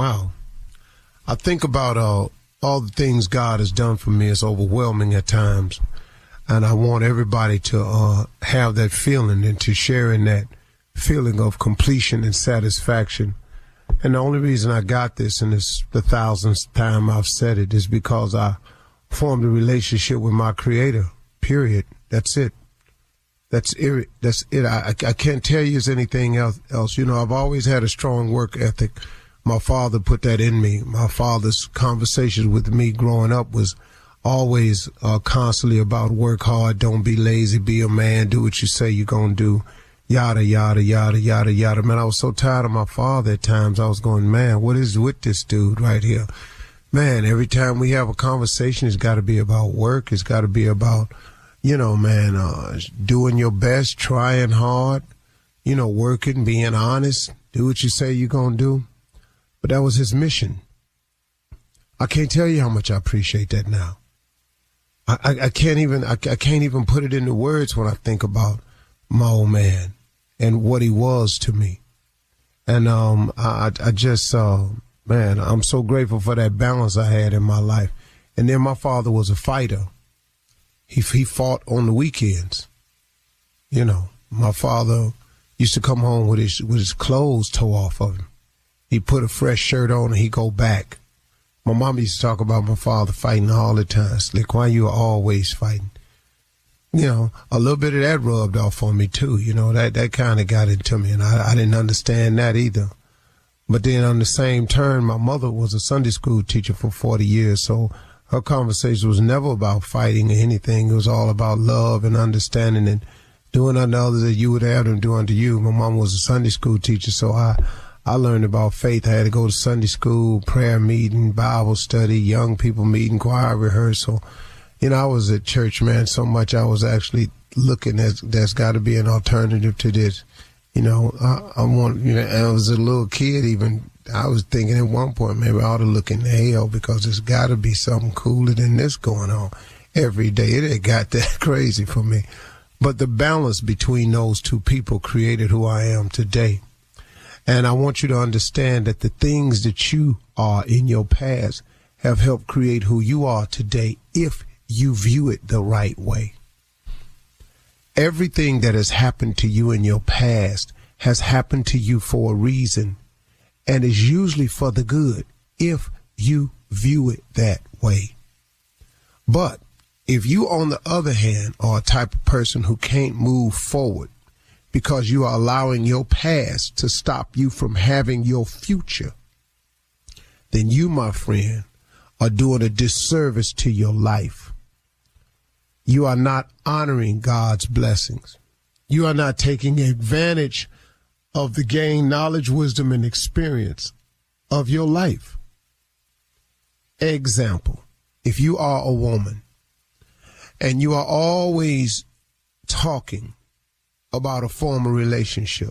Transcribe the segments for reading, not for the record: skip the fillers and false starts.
Wow. I think about all the things God has done for me. It's overwhelming at times. And I want everybody to have that feeling and to share in that feeling of completion and satisfaction. And the only reason I got this, and it's the thousandth time I've said it, is because I formed a relationship with my Creator, period. That's it. That's it. I can't tell you anything else. You know, I've always had a strong work ethic. My father put that in me. My father's conversations with me growing up was always constantly about work hard, don't be lazy, be a man, do what you say you're going to do, yada, yada, yada, yada, yada. Man, I was so tired of my father at times. I was going, man, what is with this dude right here? Man, every time we have a conversation, it's got to be about work. It's got to be about, you know, man, doing your best, trying hard, you know, working, being honest, do what you say you're going to do. But that was his mission. I can't tell you how much I appreciate that now. I can't even put it into words when I think about my old man and what he was to me. And I just man, I'm so grateful for that balance I had in my life. And then my father was a fighter. He fought on the weekends. You know, my father used to come home with his clothes tore off of him. He put a fresh shirt on and he'd go back. My mom used to talk about my father fighting all the time. Slick, why you are always fighting? You know, a little bit of that rubbed off on me too. You know, that kind of got into me, and I didn't understand that either. But then on the same turn, my mother was a Sunday school teacher for 40 years, so her conversation was never about fighting or anything. It was all about love and understanding and doing unto others as you would have them do unto you. My mom was a Sunday school teacher, so I learned about faith. I had to go to Sunday school, prayer meeting, Bible study, young people meeting, choir rehearsal. You know, I was at church, man, so much I was actually looking at there's got to be an alternative to this. You know, I want, you know, I was a little kid even. I was thinking at one point maybe I ought to look in hell because there's got to be something cooler than this going on every day. It had got that crazy for me. But the balance between those two people created who I am today. And I want you to understand that the things that you are in your past have helped create who you are today if you view it the right way. Everything that has happened to you in your past has happened to you for a reason and is usually for the good if you view it that way. But if you, on the other hand, are a type of person who can't move forward because you are allowing your past to stop you from having your future, then you, my friend, are doing a disservice to your life. You are not honoring God's blessings. You are not taking advantage of the gain, knowledge, wisdom, and experience of your life. Example, if you are a woman and you are always talking about a former relationship,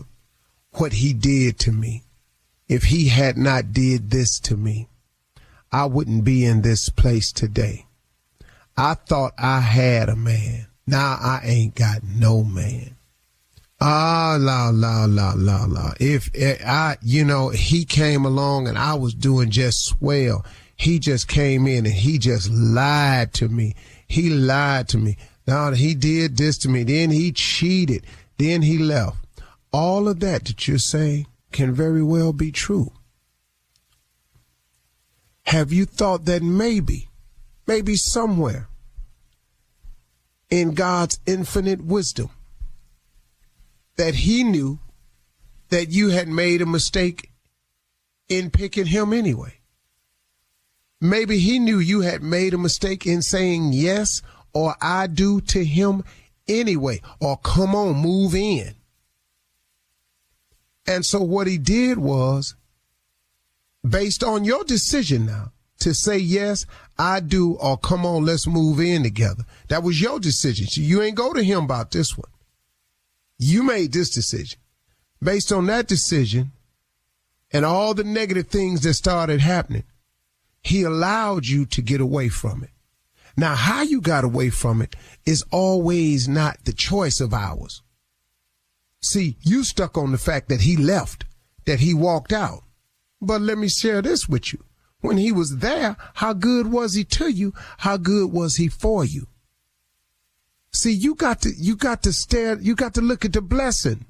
what he did to me, if he had not did this to me, I wouldn't be in this place today. I thought I had a man. Now I ain't got no man. La. If I, you know, he came along and I was doing just swell. He just came in and he just lied to me. He lied to me. Now he did this to me. Then he cheated. Then he left. All of that you're saying can very well be true. Have you thought that maybe somewhere in God's infinite wisdom that he knew that you had made a mistake in picking him anyway? Maybe he knew you had made a mistake in saying yes or I do to him anyway, or come on, move in. And so what he did was, based on your decision now to say yes, I do, or come on, let's move in together. That was your decision. So you ain't go to him about this one. You made this decision. Based on that decision and all the negative things that started happening, he allowed you to get away from it. Now, how you got away from it is always not the choice of ours. See, you stuck on the fact that he left, that he walked out. But let me share this with you. When he was there, how good was he to you? How good was he for you? See, you got to look at the blessing.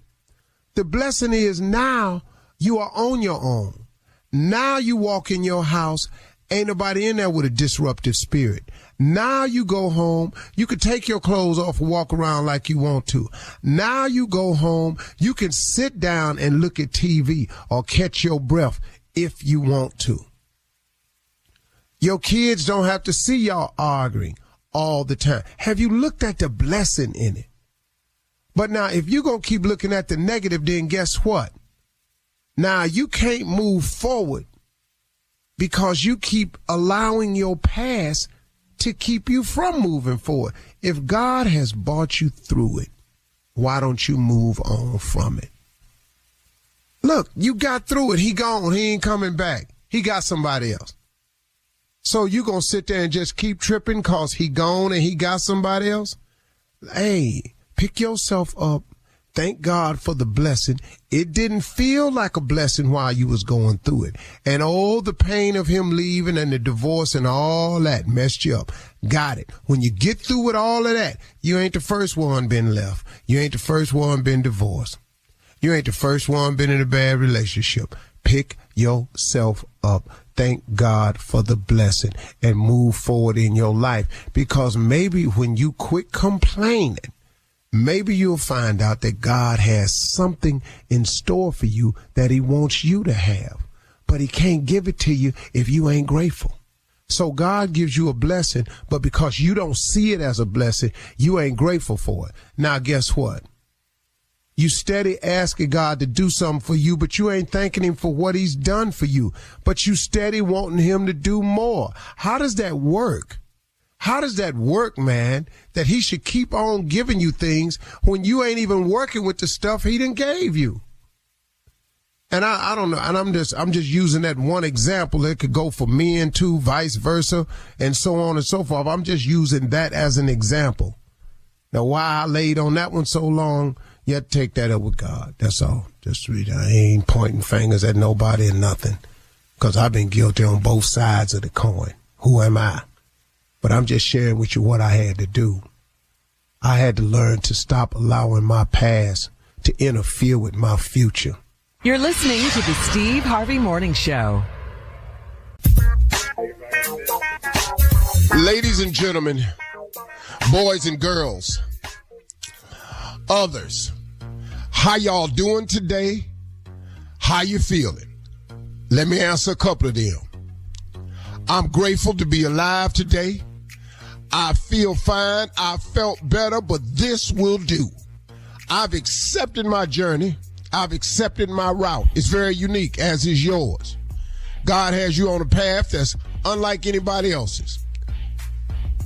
The blessing is now you are on your own. Now you walk in your house, ain't nobody in there with a disruptive spirit. Now you go home, you can take your clothes off and walk around like you want to. Now you go home, you can sit down and look at TV or catch your breath if you want to. Your kids don't have to see y'all arguing all the time. Have you looked at the blessing in it? But now, if you're going to keep looking at the negative, then guess what? Now, you can't move forward because you keep allowing your past to keep you from moving forward. If God has brought you through it, why don't you move on from it? Look, you got through it. He gone. He ain't coming back. He got somebody else. So you going to sit there and just keep tripping because he gone and he got somebody else? Hey, pick yourself up. Thank God for the blessing. It didn't feel like a blessing while you was going through it. And all the pain of him leaving and the divorce and all that messed you up. Got it. When you get through with all of that, you ain't the first one been left. You ain't the first one been divorced. You ain't the first one been in a bad relationship. Pick yourself up. Thank God for the blessing and move forward in your life. Because maybe when you quit complaining, maybe you'll find out that God has something in store for you that he wants you to have. But he can't give it to you if you ain't grateful. So God gives you a blessing, but because you don't see it as a blessing, you ain't grateful for it. Now, guess what? You steady asking God to do something for you, but you ain't thanking him for what he's done for you. But you steady wanting him to do more. How does that work? How does that work, man, that he should keep on giving you things when you ain't even working with the stuff he done gave you? And I don't know. And I'm just using that one example. It could go for men too, vice versa, and so on and so forth. I'm just using that as an example. Now, why I laid on that one so long, you have to take that up with God. That's all. Just read. I ain't pointing fingers at nobody and nothing, because I've been guilty on both sides of the coin. Who am I? But I'm just sharing with you what I had to do. I had to learn to stop allowing my past to interfere with my future. You're listening to the Steve Harvey Morning Show. Ladies and gentlemen, boys and girls, others, how y'all doing today? How you feeling? Let me answer a couple of them. I'm grateful to be alive today. I feel fine. I felt better, but this will do. I've accepted my journey. I've accepted my route. It's very unique, as is yours. God has you on a path that's unlike anybody else's.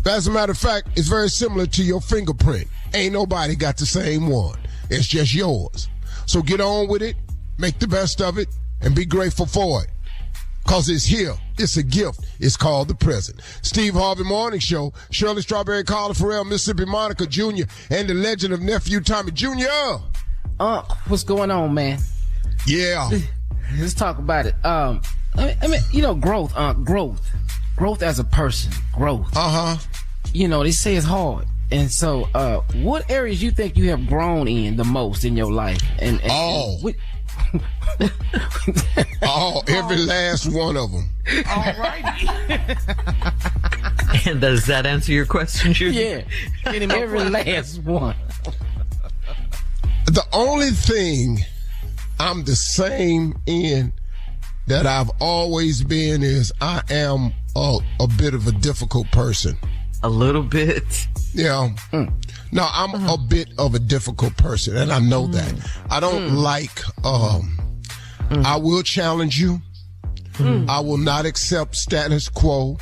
As a matter of fact, it's very similar to your fingerprint. Ain't nobody got the same one. It's just yours. So get on with it, make the best of it, and be grateful for it. Because it's here. It's a gift. It's called the present. Steve Harvey Morning Show. Shirley Strawberry, Carla Farrell, Mississippi Monica Jr., and the legend of Nephew Tommy Jr. What's going on, man? Yeah. Let's talk about it. I mean, you know, growth as a person, growth. You know, they say it's hard. And so, what areas you think you have grown in the most in your life? And every last one of them. All righty. And does that answer your question, Junior? Yeah, every last one. The only thing I'm the same in that I've always been is I am a bit of a difficult person. A little bit? Yeah. No, I'm a bit of a difficult person, and I know that. I don't like, I will challenge you. I will not accept status quo.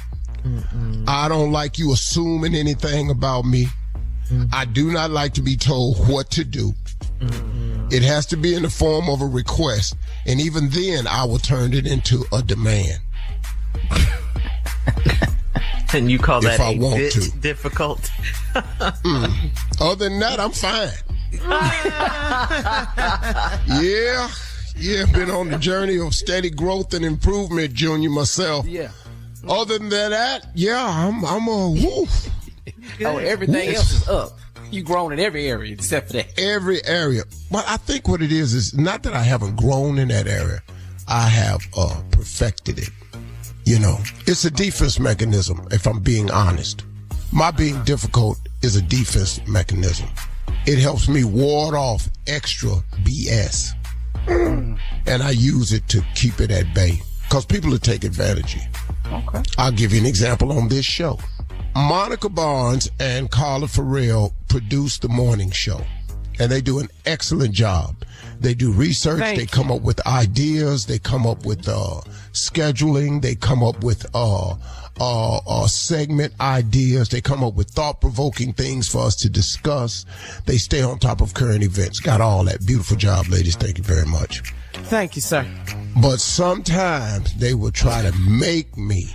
I don't like you assuming anything about me. I do not like to be told what to do. It has to be in the form of a request, and even then I will turn it into a demand. And you call that a bit difficult? Other than that, I'm fine. Yeah, been on the journey of steady growth and improvement, Junior, myself. Yeah. Other than that, yeah, I'm a woof. Oh, everything else is up. You grown in every area except for that. Every area. But I think what it is not that I haven't grown in that area. I have perfected it. You know, it's a defense mechanism, if I'm being honest. My being difficult is a defense mechanism. It helps me ward off extra BS. And I use it to keep it at bay. Because people will take advantage of you. Okay. I'll give you an example on this show. Monica Barnes and Carla Farrell produce the morning show. And they do an excellent job. They do research. They come up with ideas. They come up with scheduling. They come up with segment ideas. They come up with thought-provoking things for us to discuss. They stay on top of current events. Got all that. Beautiful job, ladies. Thank you very much. Thank you, sir. But sometimes they will try to make me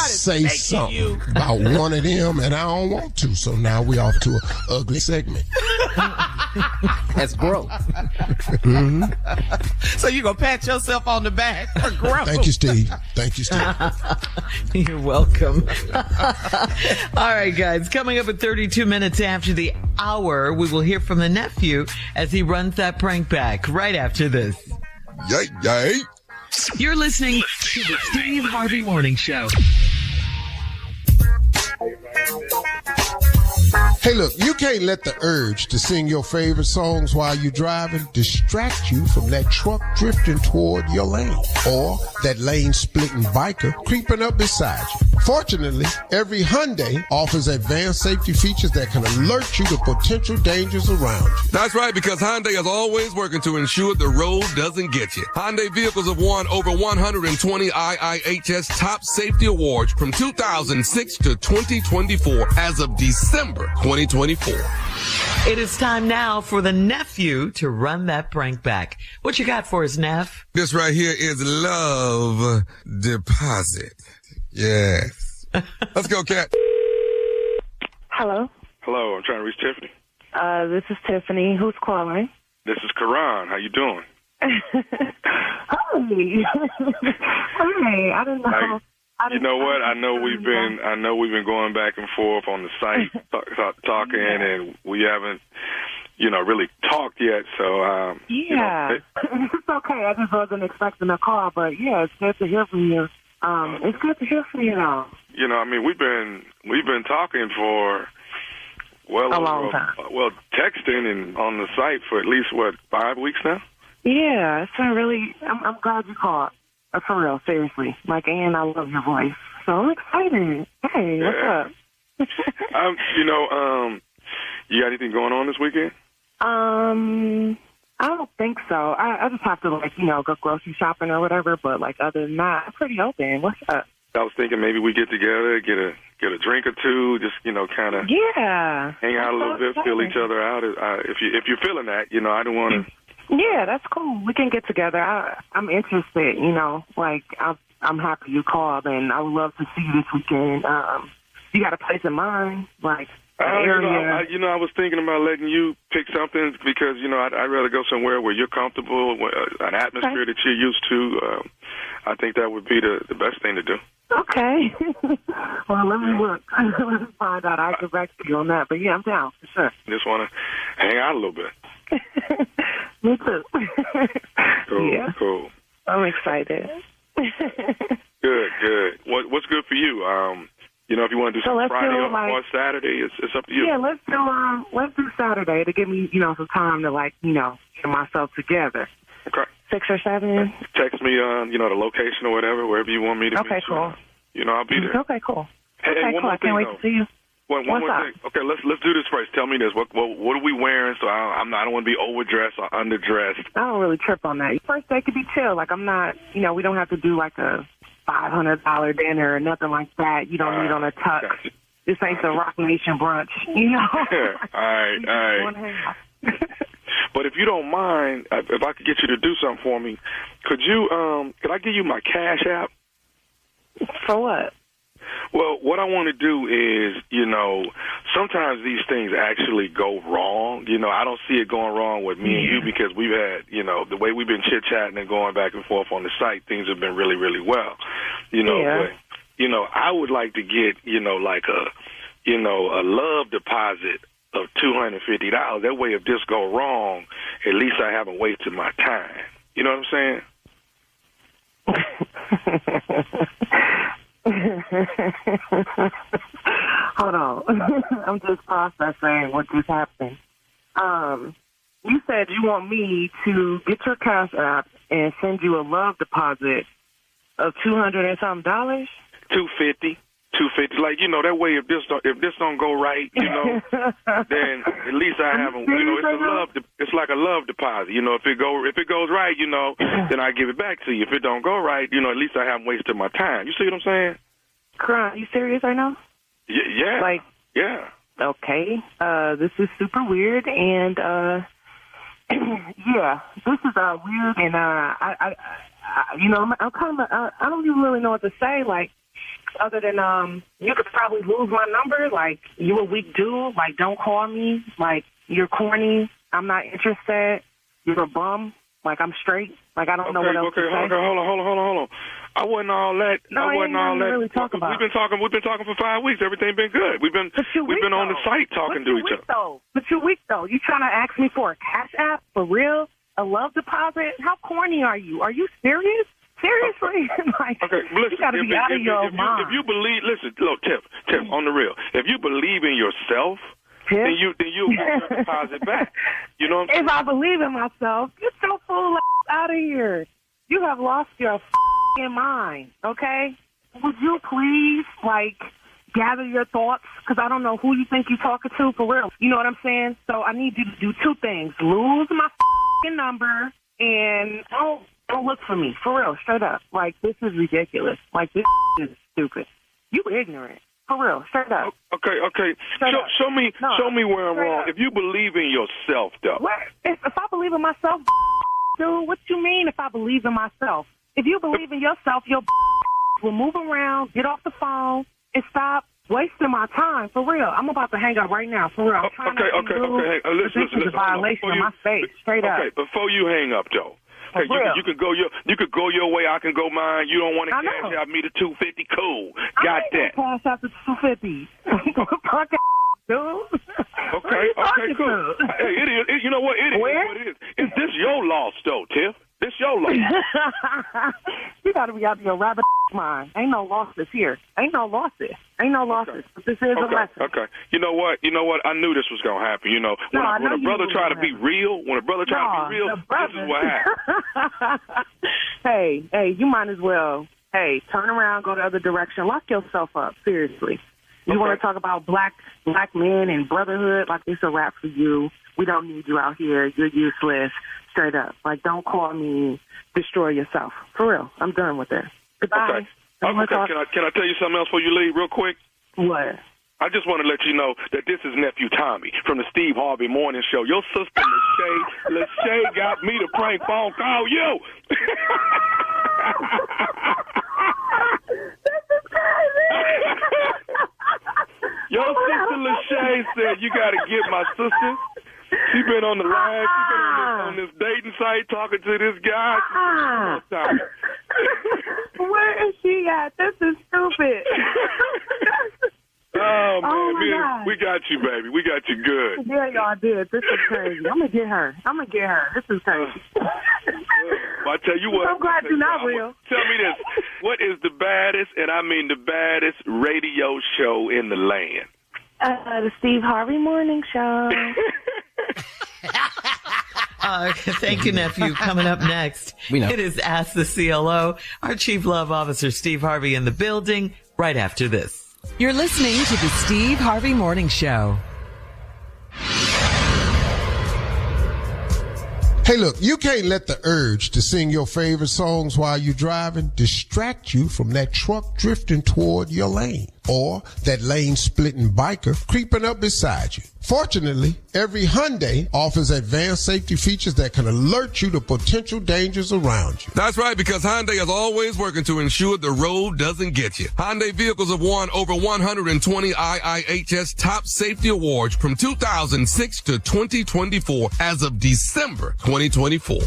say something about one of them, and I don't want to. So now we off to an ugly segment. That's growth. Mm-hmm. So you gonna pat yourself on the back for growth? Thank you, Steve. Thank you, Steve. You're welcome. All right, guys. Coming up at 32 minutes after the hour, we will hear from the nephew as he runs that prank back right after this. Yay, yay. You're listening to the Steve Harvey Morning Show. Hey, look, you can't let the urge to sing your favorite songs while you're driving distract you from that truck drifting toward your lane or that lane-splitting biker creeping up beside you. Fortunately, every Hyundai offers advanced safety features that can alert you to potential dangers around you. That's right, because Hyundai is always working to ensure the road doesn't get you. Hyundai vehicles have won over 120 IIHS Top Safety Awards from 2006 to 2024 as of December 2024. It is time now for the nephew to run that prank back. What you got for us, Neff? This right here is Love Deposit. Yes. Let's go, Kat. Hello. Hello, I'm trying to reach Tiffany. This is Tiffany. Who's calling? This is Karan. How you doing? Hi. Hi. I don't know. You know what? I know we've been going back and forth on the site talking, and we haven't, really talked yet. So yeah, it's okay. I just wasn't expecting a call, but yeah, it's good to hear from you. It's good to hear from you now. We've been talking for a long time. Texting and on the site for at least 5 weeks now. Yeah, it's been really. I'm glad you called. For real, seriously. And I love your voice. So I'm excited. Hey, what's up? You got anything going on this weekend? I don't think so. I just have to, go grocery shopping or whatever. But, other than that, I'm pretty open. What's up? I was thinking maybe we get together, get a drink or two, just, kind of hang out a little bit, feel each other out. If you're feeling that, I don't want to. Yeah, that's cool. We can get together. I'm interested, I'm happy you called, and I would love to see you this weekend. You got a place in mind, an area? I was thinking about letting you pick something because, I'd rather go somewhere where you're comfortable, an atmosphere that you're used to. I think that would be the best thing to do. Okay. Well, let me look. Let me find out. I'll get back to you on that. But, yeah, I'm down for sure. Just want to hang out a little bit. Me too. Cool, yeah. Cool. I'm excited. Good. What's good for you? If you want to do some Friday or Saturday, it's up to you. Yeah, let's do Saturday to give me, some time to get myself together. Okay. 6 or 7. Text me, the location or whatever, wherever you want me to be. Okay, cool. I'll be there. Okay, cool. Hey, cool. I can't wait to see you. One more thing. Okay, let's do this first. Tell me this. What are we wearing? So I don't want to be overdressed or underdressed. I don't really trip on that. First day could be chill. I'm not. We don't have to do a $500 dinner or nothing like that. You don't need on a tux. Gotcha. This ain't the Rock Nation brunch. All right. But if you don't mind, if I could get you to do something for me, could I give you my Cash App? For what? Well, what I want to do is, sometimes these things actually go wrong. You know, I don't see it going wrong with me and you because we've had, you know, the way we've been chit-chatting and going back and forth on the site, things have been really, really well. You know, but, you know, I would like to get, you know, like a love deposit of $250. That way, if this go wrong, at least I haven't wasted my time. You know what I'm saying? Hold on. I'm just processing what just happened. You said you want me to get your Cash App and send you a love deposit of $200 and something dollars? $250. Like, you know, that way if this don't go right, you know, then at least I haven't, you know, it's like a love deposit. You know, if it goes right, you know, then I give it back to you. If it don't go right, you know, at least I haven't wasted my time. You see what I'm saying? Are you serious right now? Yeah. Like, yeah. Okay. This is super weird, and yeah, this is weird, and I you know, I'm kind of I don't even really know what to say. Like, other than you could probably lose my number. Like, you a weak dude. Like, don't call me. Like, you're corny. I'm not interested. You're a bum. Like, I'm straight. Like, I don't know what else to say. Okay, hold on. I wasn't all that. No, I wasn't all that. Really talk about. We've been talking for 5 weeks. Everything been good. We've been on the site talking to each other. But you're weak though. You trying to ask me for a Cash App for real? A love deposit? How corny are you? Are you serious? Seriously? Like, okay, listen, you got to be out of your mind. If you believe, listen, look, Tiff, on the real. If you believe in yourself, then you'll get your deposit back. You know what I'm saying? If I believe in myself, get your fool out of here. You have lost your mind, okay? Would you please, like, gather your thoughts? Because I don't know who you think you're talking to for real. You know what I'm saying? So I need you to do two things. Lose my number and don't look for me. For real, straight up. Like, this is ridiculous. Like, this is stupid. You ignorant. For real, straight up. Okay. Show me where I'm wrong. If you believe in yourself, though. If I believe in myself, dude, what you mean if I believe in myself? If you believe in yourself, your will move around, get off the phone, and stop wasting my time. For real. I'm about to hang up right now. For real. Okay. Listen. This is a violation of my faith. Straight up. Okay, before you hang up, though. Hey, you could go your way. I can go mine. You don't want to cash out me the $250? Cool. Got that. Cash out the $250. Fuck dude. Okay, cool. Hey, it is. You know what? It is what it is. Is this your loss, though, Tiff? This your loss. You got to be out of your rabbit mind. Ain't no losses here. Ain't no losses. But this is a lesson. Okay. You know what? I knew this was gonna happen. You know, when a brother try to be real, this is what happens. Hey, you might as well. Hey, turn around, go the other direction, lock yourself up. Seriously. You want to talk about black men and brotherhood? Like, it's a wrap for you. We don't need you out here. You're useless. Straight up. Like, don't call me. Destroy yourself. For real. I'm done with this. Goodbye. Okay. Can I tell you something else before you leave real quick? What? I just want to let you know that this is Nephew Tommy from the Steve Harvey Morning Show. Your sister, Lachey, got me to prank phone call you. This is crazy. Your sister, Lachey, said you got to get my sister. She been on the line. She been on this dating site talking to this guy. Where is she at? This is stupid. Oh, man, we got you, baby. We got you good. Yeah, y'all did. This is crazy. I'm going to get her. This is crazy. Well, I tell you what. I'm glad you're not real. Tell me this. What is the baddest, and I mean the baddest, radio show in the land? The Steve Harvey Morning Show. Thank you, nephew. Coming up next, it is Ask the CLO. Our Chief Love Officer, Steve Harvey, in the building right after this. You're listening to the Steve Harvey Morning Show. Hey, look, you can't let the urge to sing your favorite songs while you're driving distract you from that truck drifting toward your lane. or that lane-splitting biker creeping up beside you. Fortunately, every Hyundai offers advanced safety features that can alert you to potential dangers around you. That's right, because Hyundai is always working to ensure the road doesn't get you. Hyundai vehicles have won over 120 IIHS Top Safety Awards from 2006 to 2024 as of December 2024.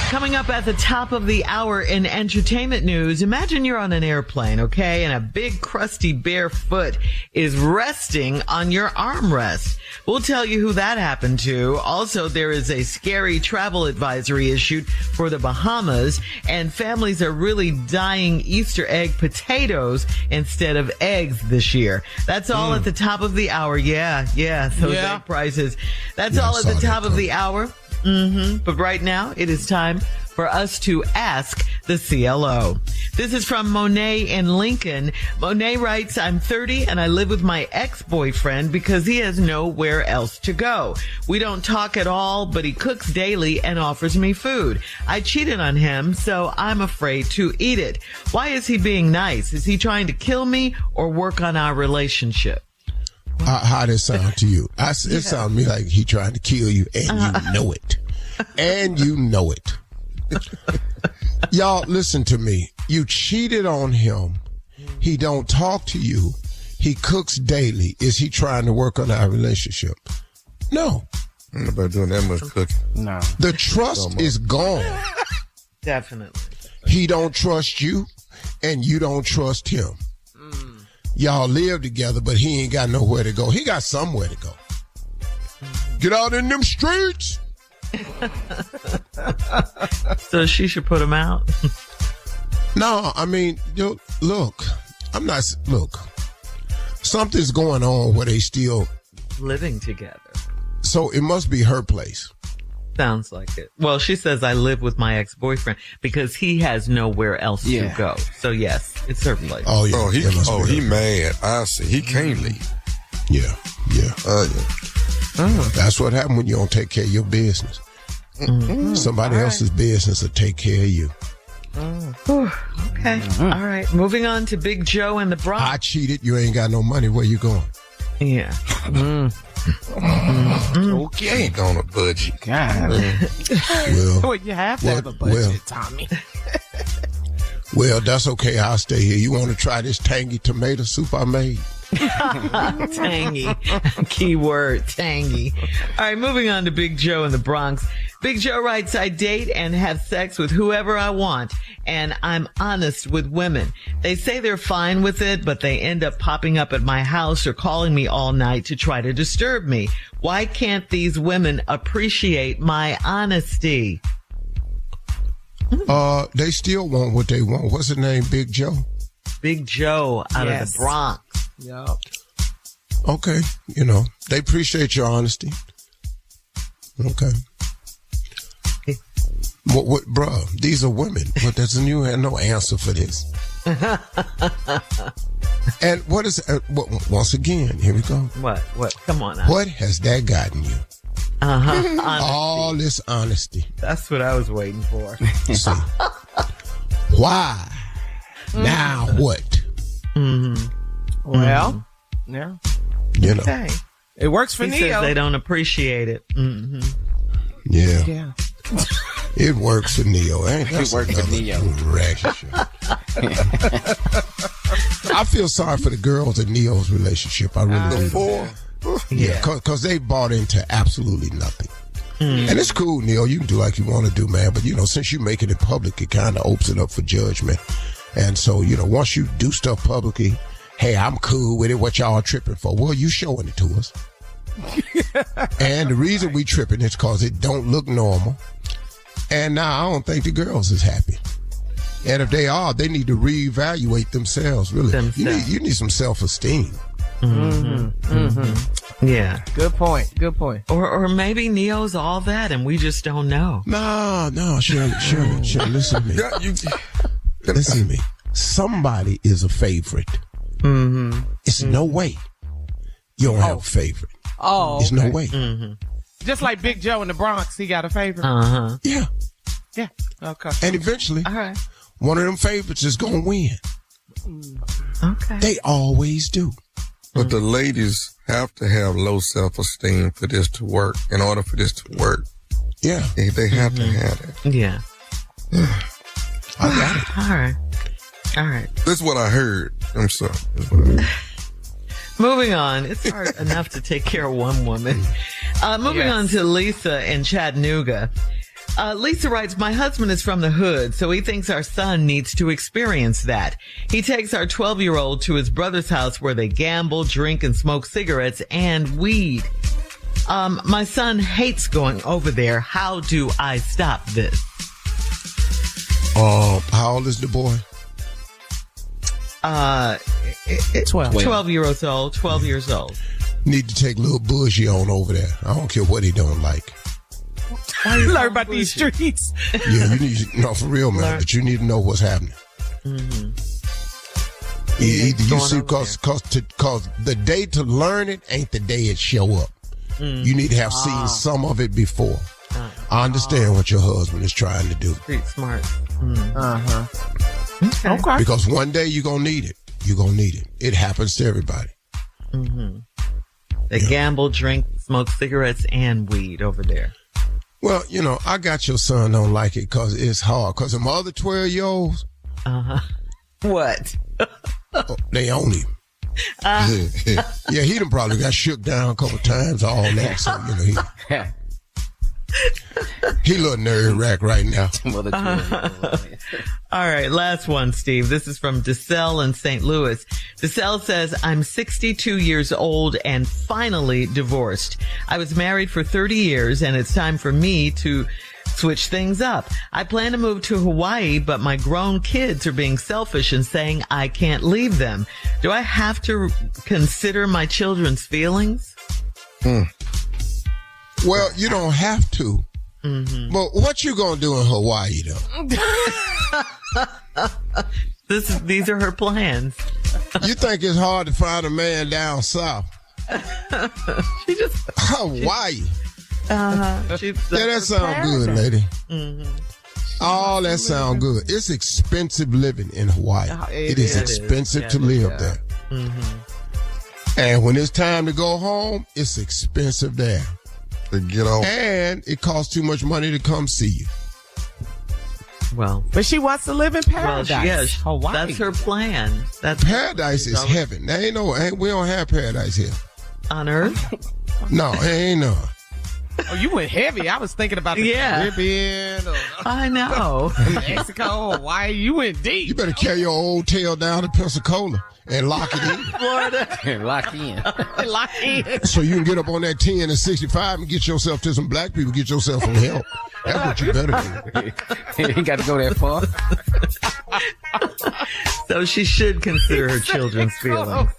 Coming up at the top of the hour in entertainment news, imagine you're on an airplane, okay, and a big crusty bare foot is resting on your armrest. We'll tell you who that happened to. Also, there is a scary travel advisory issued for the Bahamas, and families are really dying Easter egg potatoes instead of eggs this year. That's all at the top of the hour. Yeah, those egg prices. That's all at the top of the hour. But right now, it is time for us to ask the CLO. This is from Monet in Lincoln. Monet writes, I'm 30 and I live with my ex-boyfriend because he has nowhere else to go. We don't talk at all, but he cooks daily and offers me food. I cheated on him, so I'm afraid to eat it. Why is he being nice? Is he trying to kill me or work on our relationship? How does it sound to you? It sounds to me like he trying to kill you, and you know it. And you know it. Y'all, listen to me. You cheated on him. He don't talk to you. He cooks daily. Is he trying to work on our relationship? No. I'm not about doing that much cooking. No. The trust is gone. Definitely. He don't trust you, and you don't trust him. Y'all live together, but he ain't got nowhere to go. He got somewhere to go. Get out in them streets. So she should put him out? No, I mean, look, something's going on where they still living together. So it must be her place. Sounds like it. Well, she says I live with my ex-boyfriend because he has nowhere else to go. So yes, it's her place. Oh yeah. He mad. I see. He can't leave. Yeah. That's what happened when you don't take care of your business. Somebody else's business will take care of you. Okay. All right. Moving on to Big Joe and the Bronx. I cheated. You ain't got no money. Where you going? Yeah. Okay. Ain't on a budget. God. Well, you have to have a budget, Tommy. Well, that's okay. I'll stay here. You want to try this tangy tomato soup I made? Tangy. Keyword, tangy. All right, moving on to Big Joe in the Bronx. Big Joe writes, I date and have sex with whoever I want, and I'm honest with women. They say they're fine with it, but they end up popping up at my house or calling me all night to try to disturb me. Why can't these women appreciate my honesty? They still want what they want. What's his name? Big Joe? Big Joe out of the Bronx. Yep. Okay. They appreciate your honesty. Okay. What, bruh? These are women. But you have no answer for this. And what is, once again, here we go. What? Come on. What has that gotten you? All this honesty. That's what I was waiting for. See. Why? Now what? Well, yeah. Okay. It works for He Neo. says they don't appreciate it. Yeah. It works for Neo. It works for Neo. I feel sorry for the girls in Neo's relationship. I really do. Yeah. Because they bought into absolutely nothing. And it's cool, Neo. You can do like you want to do, man. But, since you make it in public, it kind of opens it up for judgment. And so, once you do stuff publicly, hey, I'm cool with it. What y'all tripping for? Well, you showing it to us. And the reason we tripping is because it don't look normal. And now I don't think the girls is happy. And if they are, they need to reevaluate themselves, really. You need some self-esteem. Yeah. Good point. Or maybe Neo's all that and we just don't know. No, Shirley, listen to me. Listen to me. Somebody is a favorite. It's no way you don't have a favorite. Oh, it's no way. Just like Big Joe in the Bronx, he got a favorite. Yeah. Okay. And eventually, all right, one of them favorites is gonna win. Okay. They always do. But the ladies have to have low self-esteem for this to work. In order for this to work, yeah, they have to have it. Yeah. I got it. All right. This is what I heard. I'm sorry. Moving on. It's hard enough to take care of one woman. Moving on to Lisa in Chattanooga. Lisa writes, my husband is from the hood, so he thinks our son needs to experience that. He takes our 12-year-old to his brother's house where they gamble, drink, and smoke cigarettes and weed. My son hates going over there. How do I stop this? How old is the boy? 12 years old. 12 years old. Need to take little Bougie on over there. I don't care what he don't like. Learn about these streets. Yeah, you need to know for real, man. But you need to know what's happening. Mm-hmm. Either you see, cause the day to learn it ain't the day it show up. You need to have seen some of it before. I understand what your husband is trying to do. Street smart. Okay. Because one day you're gonna need it. You're gonna need it. It happens to everybody. Mm-hmm. They gamble, drink, smoke cigarettes, and weed over there. Well, I got your son don't like it because it's hard. Because them other 12-year-olds. What? They own him. Yeah, he done probably got shook down a couple times, all that. So, he a little nerve wrack right now. All right, last one, Steve. This is from DeSelle in St. Louis. DeSelle says, I'm 62 years old and finally divorced. I was married for 30 years and it's time for me to switch things up. I plan to move to Hawaii, but my grown kids are being selfish and saying I can't leave them. Do I have to consider my children's feelings? Well, you don't have to. Mm-hmm. But what you gonna do in Hawaii, though? These are her plans. You think it's hard to find a man down south? She just Hawaii. That sounds good, lady. Mm-hmm. All that sounds good. It's expensive living in Hawaii. It is expensive to live there. Mm-hmm. And when it's time to go home, it's expensive there. To get off. And it costs too much money to come see you. Well, but she wants to live in paradise. Hawaii. That's her plan. Paradise is heaven. We don't have paradise here. On Earth? No, it ain't none. Oh, you went heavy. I was thinking about the Caribbean. I know. Mexico, Hawaii. You went deep. You better carry your old tail down to Pensacola and lock it in. Florida. And lock in. So you can get up on that 10 and 65 and get yourself to some black people, get yourself some help. That's what you better do. You ain't got to go that far. So she should consider her children's feelings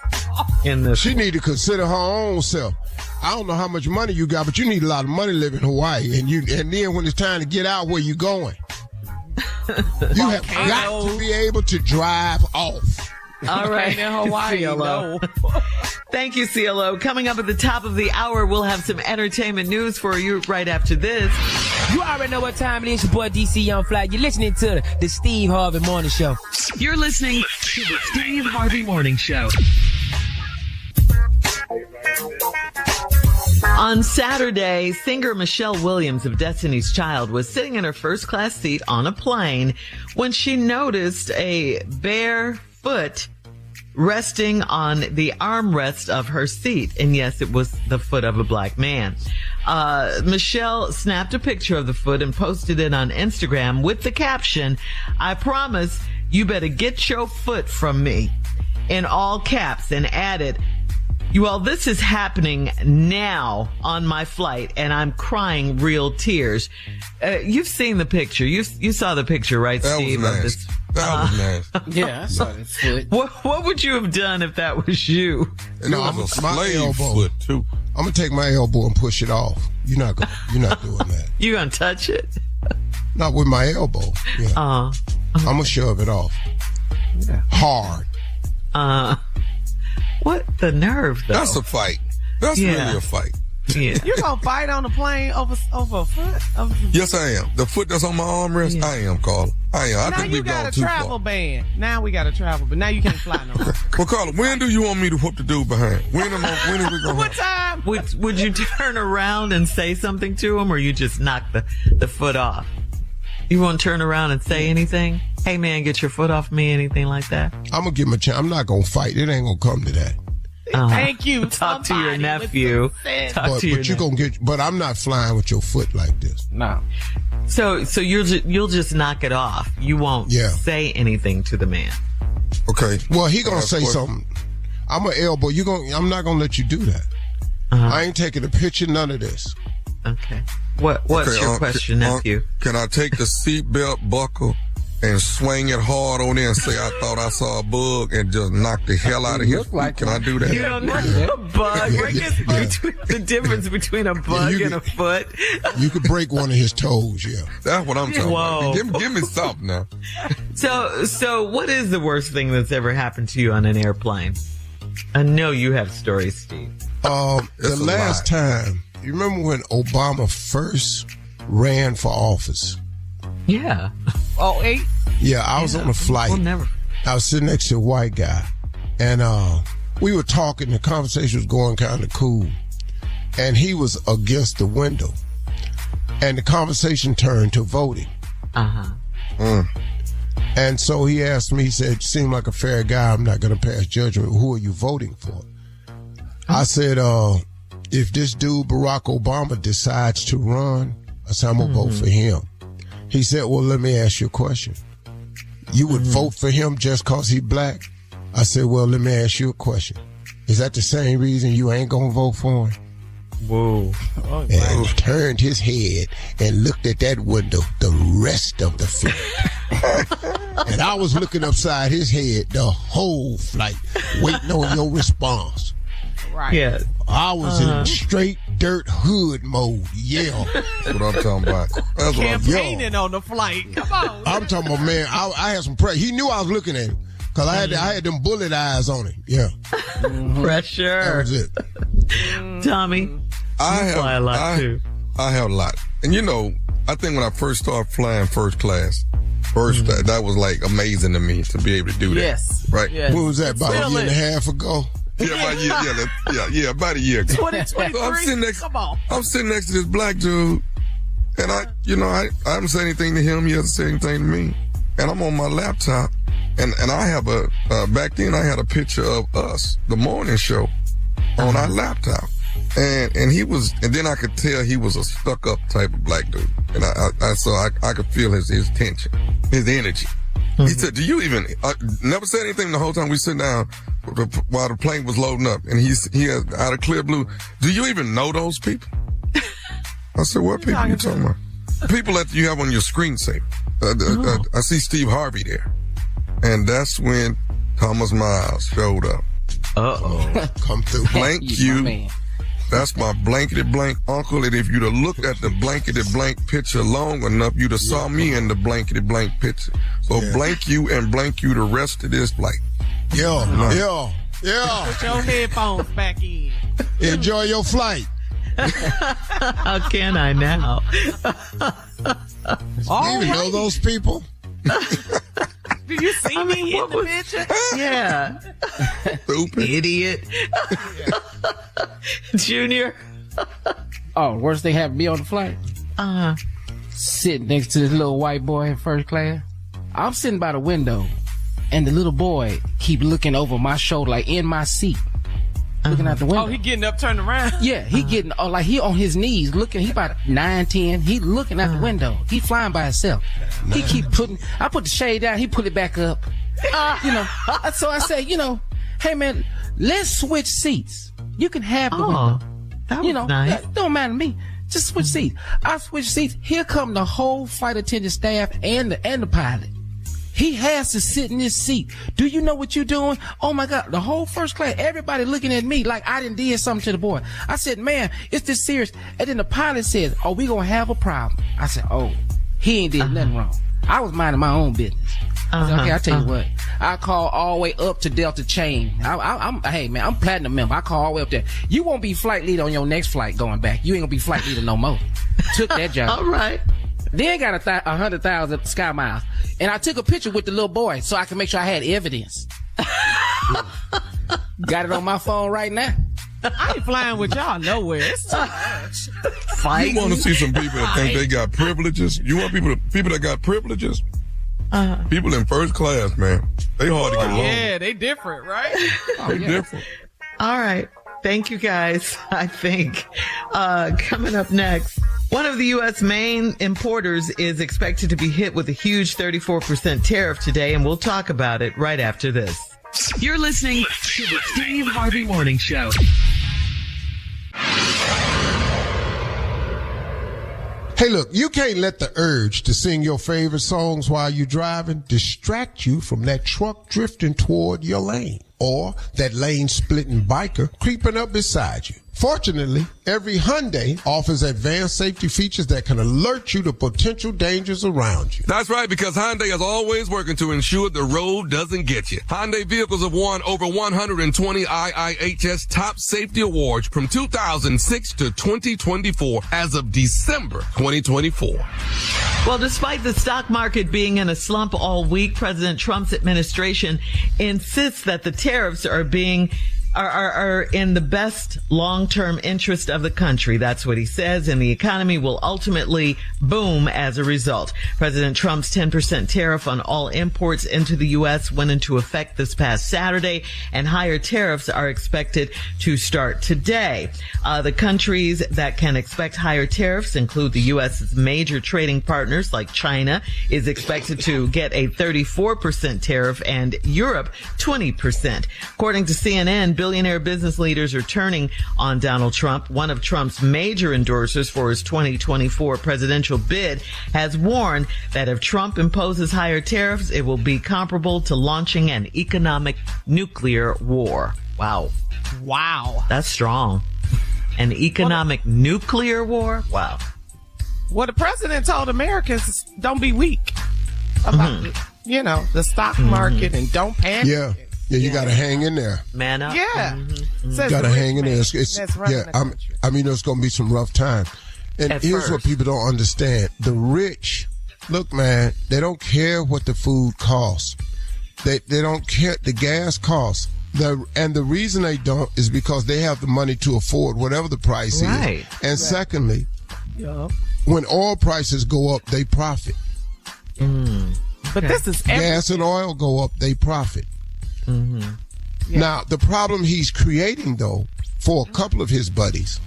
in this. She need to consider her own self. I don't know how much money you got, but you need a lot of money living in Hawaii. And then when it's time to get out, where you going? You have got to be able to drive off. All right. In Hawaii, CLO. Thank you, CLO. Coming up at the top of the hour, we'll have some entertainment news for you right after this. You already know what time it is. Your boy DC Young Fly. You're listening to the Steve Harvey Morning Show. You're listening to the Steve Harvey Morning Show. On Saturday, singer Michelle Williams of Destiny's Child was sitting in her first-class seat on a plane when she noticed a bare foot resting on the armrest of her seat. And yes, it was the foot of a black man. Michelle snapped a picture of the foot and posted it on Instagram with the caption, "I promise you better get your foot from me," in all caps, and added, "You all, this is happening now on my flight, and I'm crying real tears." You've seen the picture. You saw the picture, right, Steve? That was nice. That was nice. Yeah, I saw that foot. What would you have done if that was you? No, I'm my elbow. Foot too. I'm gonna take my elbow and push it off. You're not doing that. You gonna touch it? Not with my elbow. Yeah. I'm gonna shove it off. Yeah. Hard. What the nerve, though? That's a fight. That's really a fight. Yeah. You gonna fight on the plane over a foot? Yes, I am. The foot that's on my armrest, yeah. I am, Carla. I am. I think we've gone too far. Now you got a travel ban. Now we got a travel, but now you can't fly no more. Well, Carla, when do you want me to whoop the dude behind? When are we going? What time? Would you turn around and say something to him, or you just knock the foot off? You won't turn around and say anything? Hey, man, get your foot off me, anything like that? I'm going to give him a chance. I'm not going to fight. It ain't going to come to that. Thank you. Talk to your nephew. But I'm not flying with your foot like this. No. So you'll just knock it off. You won't say anything to the man. Okay. Well, he gonna say something. I'm an elbow. I'm not gonna let you do that. I ain't taking a picture. None of this. Okay. What's your question, nephew? Can I take the seatbelt buckle and swing it hard on there and say I thought I saw a bug and just knock the hell out of his feet? Can I do that? You don't know a bug. The difference between a bug and a foot. You could break one of his toes, yeah. That's what I'm talking about. Give me something now. So what is the worst thing that's ever happened to you on an airplane? I know you have stories, Steve. The last time, you remember when Obama first ran for office? Yeah. 08? Yeah, I was on a flight. I was sitting next to a white guy, and we were talking. The conversation was going kind of cool, and he was against the window, and the conversation turned to voting. And so he asked me, he said, "You seem like a fair guy. I'm not going to pass judgment. Who are you voting for?" I said, if this dude Barack Obama decides to run, I said, I'm going to vote for him. He said, well, let me ask you a question. You would vote for him just because he's black? I said, well, let me ask you a question. Is that the same reason you ain't going to vote for him? Whoa. And he turned his head and looked at that window the rest of the flight. And I was looking upside his head the whole flight, waiting on your response. Right. Yeah. I was in straight dirt hood mode. Yeah. That's what I'm talking about. That's campaigning on the flight. Come on. I'm talking about, man, I had some pressure. He knew I was looking at him because I had them bullet eyes on him. Yeah. Pressure. That was it. Tommy, I fly a lot too. I have a lot. And I think when I first started flying first class, that was like amazing to me to be able to do that. Yes. Right. Yes. What was that, about a year and a half ago? About a year ago. 2023. So I'm sitting next to this black dude, and I haven't said anything to him. He hasn't said anything to me. And I'm on my laptop, and I have back then I had a picture of us, the morning show, on our laptop. And then I could tell he was a stuck-up type of black dude. And I could feel his tension, his energy. He said, do you even, never said anything the whole time we sit down while the plane was loading up. And he has, out of clear blue, do you even know those people? I said, what people are you talking about? People that you have on your screensaver. I see Steve Harvey there. And that's when Thomas Miles showed up. Come through. Blank you. That's my blankety blank uncle. And if you'd have looked at the blankety blank picture long enough, you'd have saw me in the blankety blank picture. So blank you and blank you the rest of this flight. Yeah. Put your headphones back in. Enjoy your flight. How can I now? You even know those people? Do you see me in the picture? Yeah. Stupid. Idiot. Junior. Worst thing happened to me on the flight? Sitting next to this little white boy in first class. I'm sitting by the window, and the little boy keep looking over my shoulder, like in my seat. Looking out the window. Oh, he getting up, turning around? Yeah, he getting, like he on his knees looking. He about 9, 10. He looking out the window. He flying by himself. He keep I put the shade down. He put it back up. So I say, hey man, let's switch seats. You can have the window. That was nice. That don't matter to me. Just switch seats. I switch seats. Here come the whole flight attendant staff and the pilot. He has to sit in his seat. Do you know what you're doing? Oh my God, the whole first class, everybody looking at me like I did something to the boy. I said, man, it's this serious. And then the pilot says, we gonna have a problem. I said, he ain't did nothing wrong. I was minding my own business. I said, okay, I'll tell you what. I call all the way up to Delta Chain. Hey man, I'm platinum member. I call all the way up there. You won't be flight leader on your next flight going back. You ain't gonna be flight leader no more. Took that job. All right. Then got 100,000 sky miles, and I took a picture with the little boy so I can make sure I had evidence. Got it on my phone right now. I ain't flying with y'all nowhere. It's too much. You want to see some people that think they got privileges? You want people that got privileges? People in first class, man. They hard to get along. Yeah, they different, right? They different. All right. Thank you, guys. I think coming up next, one of the U.S. main importers is expected to be hit with a huge 34% tariff today, and we'll talk about it right after this. You're listening to the Steve Harvey Morning Show. Hey, look, you can't let the urge to sing your favorite songs while you're driving distract you from that truck drifting toward your lane or that lane-splitting biker creeping up beside you. Fortunately, every Hyundai offers advanced safety features that can alert you to potential dangers around you. That's right, because Hyundai is always working to ensure the road doesn't get you. Hyundai vehicles have won over 120 IIHS top safety awards from 2006 to 2024 as of December 2024. Well, despite the stock market being in a slump all week, President Trump's administration insists that the tariffs are in the best long-term interest of the country. That's what he says, and the economy will ultimately boom as a result. President Trump's 10% tariff on all imports into the U.S. went into effect this past Saturday, and higher tariffs are expected to start today. The countries that can expect higher tariffs include the U.S.'s major trading partners, like China is expected to get a 34% tariff, and Europe 20%. According to CNN, billionaire business leaders are turning on Donald Trump. One of Trump's major endorsers for his 2024 presidential bid has warned that if Trump imposes higher tariffs, it will be comparable to launching an economic nuclear war. Wow. That's strong. An economic nuclear war? Wow. Well, the president told Americans is don't be weak about, the stock market and don't panic. Yeah. Yeah, you got to hang in there. Man up. Yeah. You got to hang in there. It's going to be some rough time. And here's what people don't understand. The rich, look, man, they don't care what the food costs. They don't care. The gas costs. And the reason they don't is because they have the money to afford whatever the price is. And secondly, when oil prices go up, they profit. But this is gas and oil go up, they profit. Now, the problem he's creating, though, for a couple of his buddies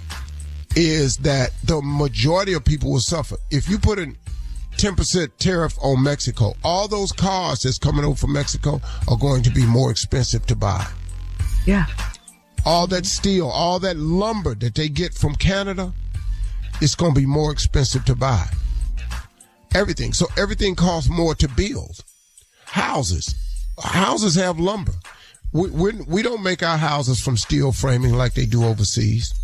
is that the majority of people will suffer. If you put a 10% tariff on Mexico, all those cars that's coming over from Mexico are going to be more expensive to buy. Yeah. All that steel, all that lumber that they get from Canada, it's going to be more expensive to buy. Everything. So everything costs more to build. Houses have lumber. We don't make our houses from steel framing like they do overseas.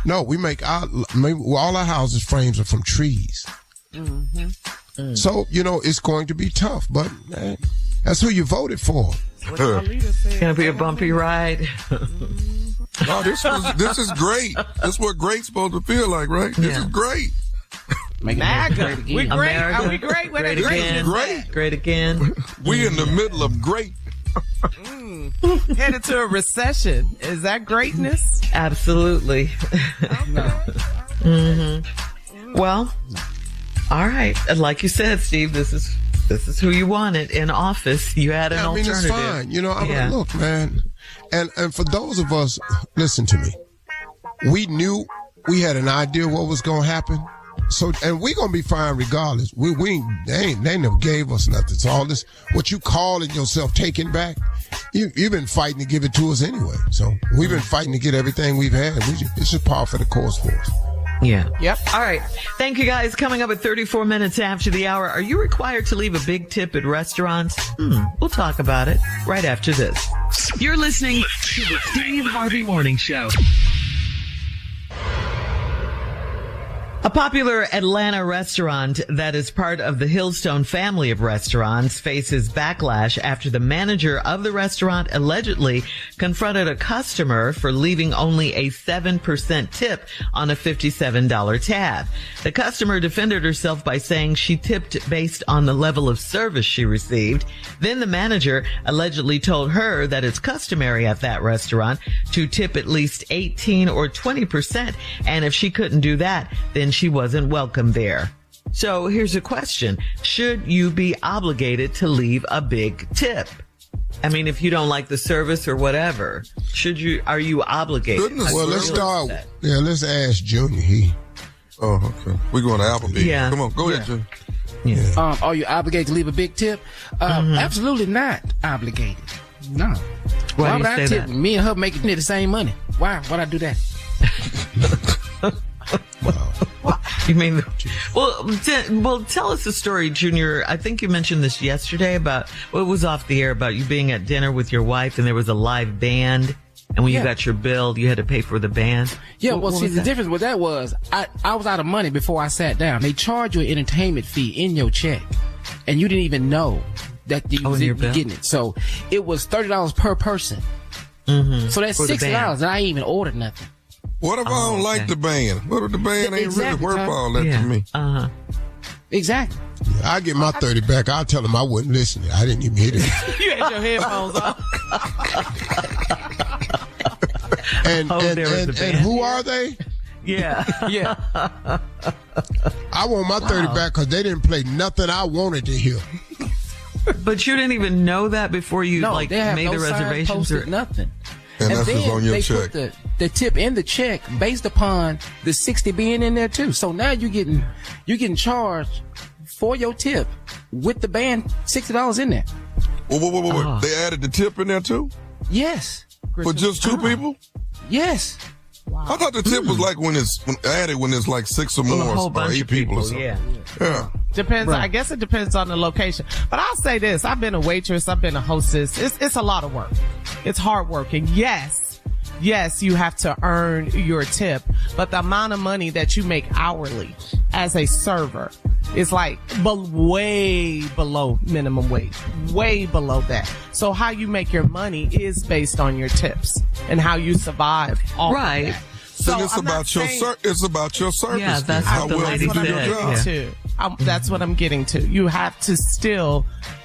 No, we make all our houses frames are from trees. So, it's going to be tough, but man, that's who you voted for. It's going to be a bumpy ride. No, this is great. This is what great's supposed to feel like, right? This is great. MAGA. We great. Are we great? Great again. Great again. We in the middle of great. Headed to a recession. Is that greatness? Absolutely. Well, all right. Like you said, Steve, this is who you wanted in office. You had an alternative. It's fine. Look, man. And for those of us, listen to me. We knew, we had an idea what was going to happen. So, and we're going to be fine regardless. They never gave us nothing. So all this, what you calling yourself taking back, you've been fighting to give it to us anyway. So we've been fighting to get everything we've had. It's just par for the course for us. Yeah. Yep. All right. Thank you, guys. Coming up at 34 minutes after the hour, are you required to leave a big tip at restaurants? We'll talk about it right after this. You're listening to the Steve Harvey Morning Show. A A popular Atlanta restaurant that is part of the Hillstone family of restaurants faces backlash after the manager of the restaurant allegedly confronted a customer for leaving only a 7% tip on a $57 tab. The customer defended herself by saying she tipped based on the level of service she received. Then the manager allegedly told her that it's customary at that restaurant to tip at least 18 or 20%, and if she couldn't do that, then she wasn't welcome there. So here's a question. Should you be obligated to leave a big tip? I mean, if you don't like the service or whatever, are you obligated? Goodness. Well, let's start. Yeah, let's ask Junior. Oh, okay. We're going to Applebee's. Yeah. Come on, go ahead, Junior. Yeah. Are you obligated to leave a big tip? Absolutely not obligated. No. Why would I tip? Me and her making the same money. Why'd I do that? You mean, well, tell us the story, Junior. I think you mentioned this yesterday about, well, it was off the air, about you being at dinner with your wife and there was a live band. And when you got your bill, you had to pay for the band. Yeah, the difference with that was I was out of money before I sat down. They charge you an entertainment fee in your check, and you didn't even know that you was getting it. So it was $30 per person. Mm-hmm. So that's $60, and I ain't even ordered nothing. What if I don't like the band? What if the band ain't really worth all that to me? Exactly. Yeah, I get my 30 back. I'll tell them I wasn't listening. I didn't even hear it. You had your headphones on. And who are they? Yeah. I want my 30 back because they didn't play nothing I wanted to hear. But you didn't even know that before you made the reservations or nothing. And that's just on your check. Put the tip in the check based upon the 60 being in there too. So now you're getting charged for your tip with the band $60 in there. Wait. They added the tip in there too? Yes. For just two people? Yes. Wow. I thought the tip was like when it's like 6 or more or 8 people or something. Yeah. Depends. Right. I guess it depends on the location. But I'll say this. I've been a waitress. I've been a hostess. It's a lot of work. It's hard work. And yes, you have to earn your tip. But the amount of money that you make hourly as a server is like way below minimum wage. Way below that. So how you make your money is based on your tips and how you survive off of that. So it's about your service. Yeah, that's what the lady said. That's what I'm getting to. You have to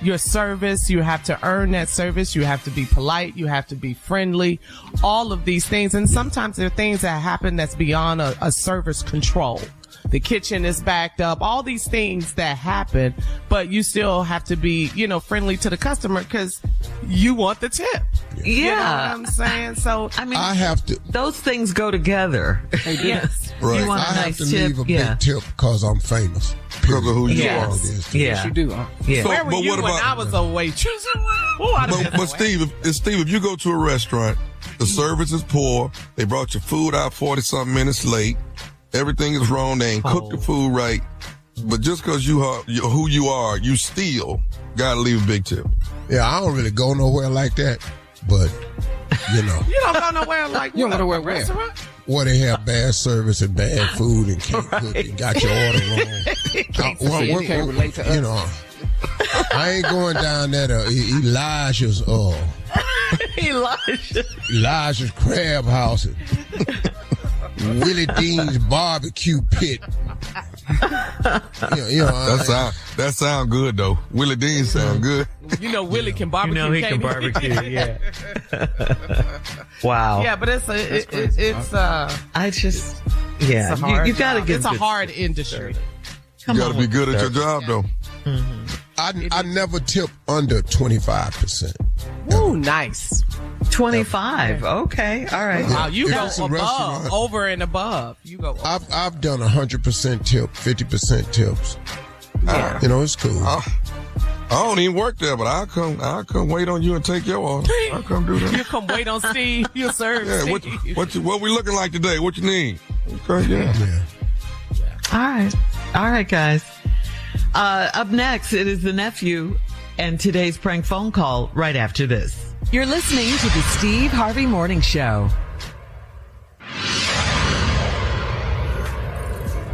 your service, you have to earn that service, you have to be polite, you have to be friendly, all of these things. And sometimes there are things that happen that's beyond a server's control. The kitchen is backed up, all these things that happen, but you still have to be, friendly to the customer because you want the tip. Yeah. You know what I'm saying? So, I mean, I have to. Those things go together. Yes. Right. You want a nice have to leave a big tip because I'm famous. Because of who you are. Yes, you do. Yeah. So, where were you when I was a waitress? But Steve, if you go to a restaurant, the service is poor, they brought your food out 40-something minutes late, everything is wrong, they ain't cooked the food right, but just because you are who you are, you still gotta leave a big tip. Yeah, I don't really go nowhere like that, but You don't go nowhere like you don't go nowhere where? Restaurant? Where they have bad service and bad food and can't cook and got your order wrong. You can't relate to us. I ain't going down there to Elijah's Crab House and Willie Dean's barbecue pit. That sound good though. Willie Dean sound good. Willie can barbecue. He can barbecue. Yeah. Wow. Yeah, but it's you gotta get. It's a hard industry. You gotta be good at your job though. Mm-hmm. I never tip under 25%. Ooh, nice. 25. Okay. All right. Wow, you go above, over and above. You go. I've done 100% tip, 50% tips. Yeah. It's cool. I don't even work there, but I'll come wait on you and take your order. I'll come do that. You come wait on Steve. You'll serve Steve. What we looking like today? What you need? Okay, yeah. All right, guys. Up next, it is the nephew and today's prank phone call right after this. You're listening to the Steve Harvey Morning Show.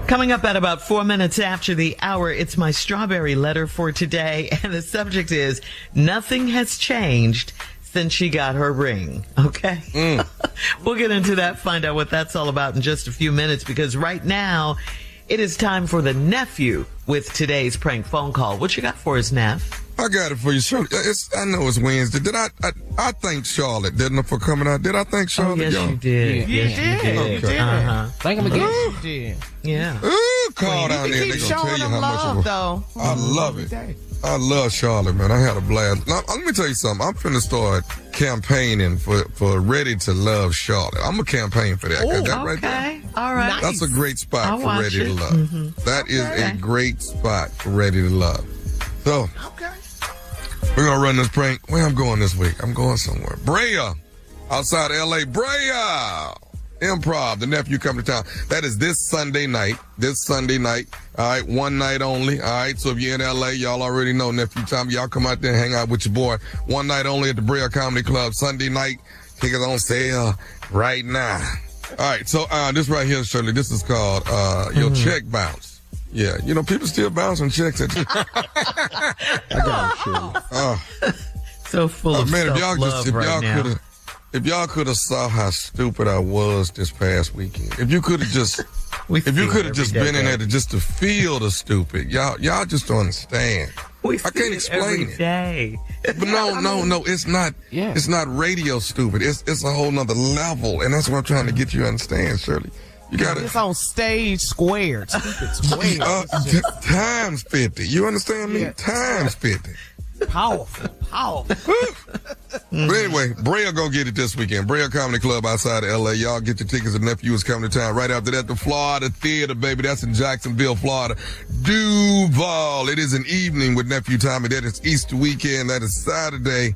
Coming up at about 4 minutes after the hour, it's my strawberry letter for today. And the subject is, nothing has changed since she got her ring. Okay? We'll get into that, find out what that's all about in just a few minutes, because right now it is time for the nephew with today's prank phone call. What you got for us, Neff? I got it for you, Shirley. I know it's Wednesday. Did I thanked Charlotte, didn't I, for coming out? Did I thank Charlotte? Yes, you did. Yes, you did. Okay. Thank him again. You did. Yeah. Ooh, call down there. Keep They gonna showing tell you them how much love, of though. I love it. I love Charlotte, man. I had a blast. Now, let me tell you something. I'm finna start campaigning for Ready to Love Charlotte. I'm a campaign for that. Ooh, that right okay. All right. Nice. That's a great spot I'll for watch Ready it. to Love. That is a great spot for Ready to Love. So, we're going to run this prank. Where I'm going this week? I'm going somewhere. Brea, outside L.A. Brea. Improv, the nephew coming to town. That is this Sunday night. All right, one night only. All right, so if you're in L.A., y'all already know nephew time. Y'all come out there and hang out with your boy. One night only at the Brea Comedy Club. Sunday night. Tickets on sale right now. All right, so this right here, Shirley, this is called your check bounce. Yeah, you know, people still bouncing checks at you. I got it, Shirley. So full of self-love right now. If y'all could have saw how stupid I was this past weekend, if you could have just, been in there just to feel the stupid, y'all just don't understand. I can't explain it. But no, it's not. Yeah. It's not radio stupid. It's a whole nother level, and that's what I'm trying to get you to understand, Shirley. You got It's on stage squared. Stupid squared. Times 50. You understand me? Yeah. Times 50. Powerful. But anyway, Brea gonna get it this weekend. Brea Comedy Club outside of L.A. Y'all get your tickets. The nephew is coming to town. Right after that, the Florida Theater, baby. That's in Jacksonville, Florida. Duval. It is an evening with nephew Tommy. That is Easter weekend. That is Saturday,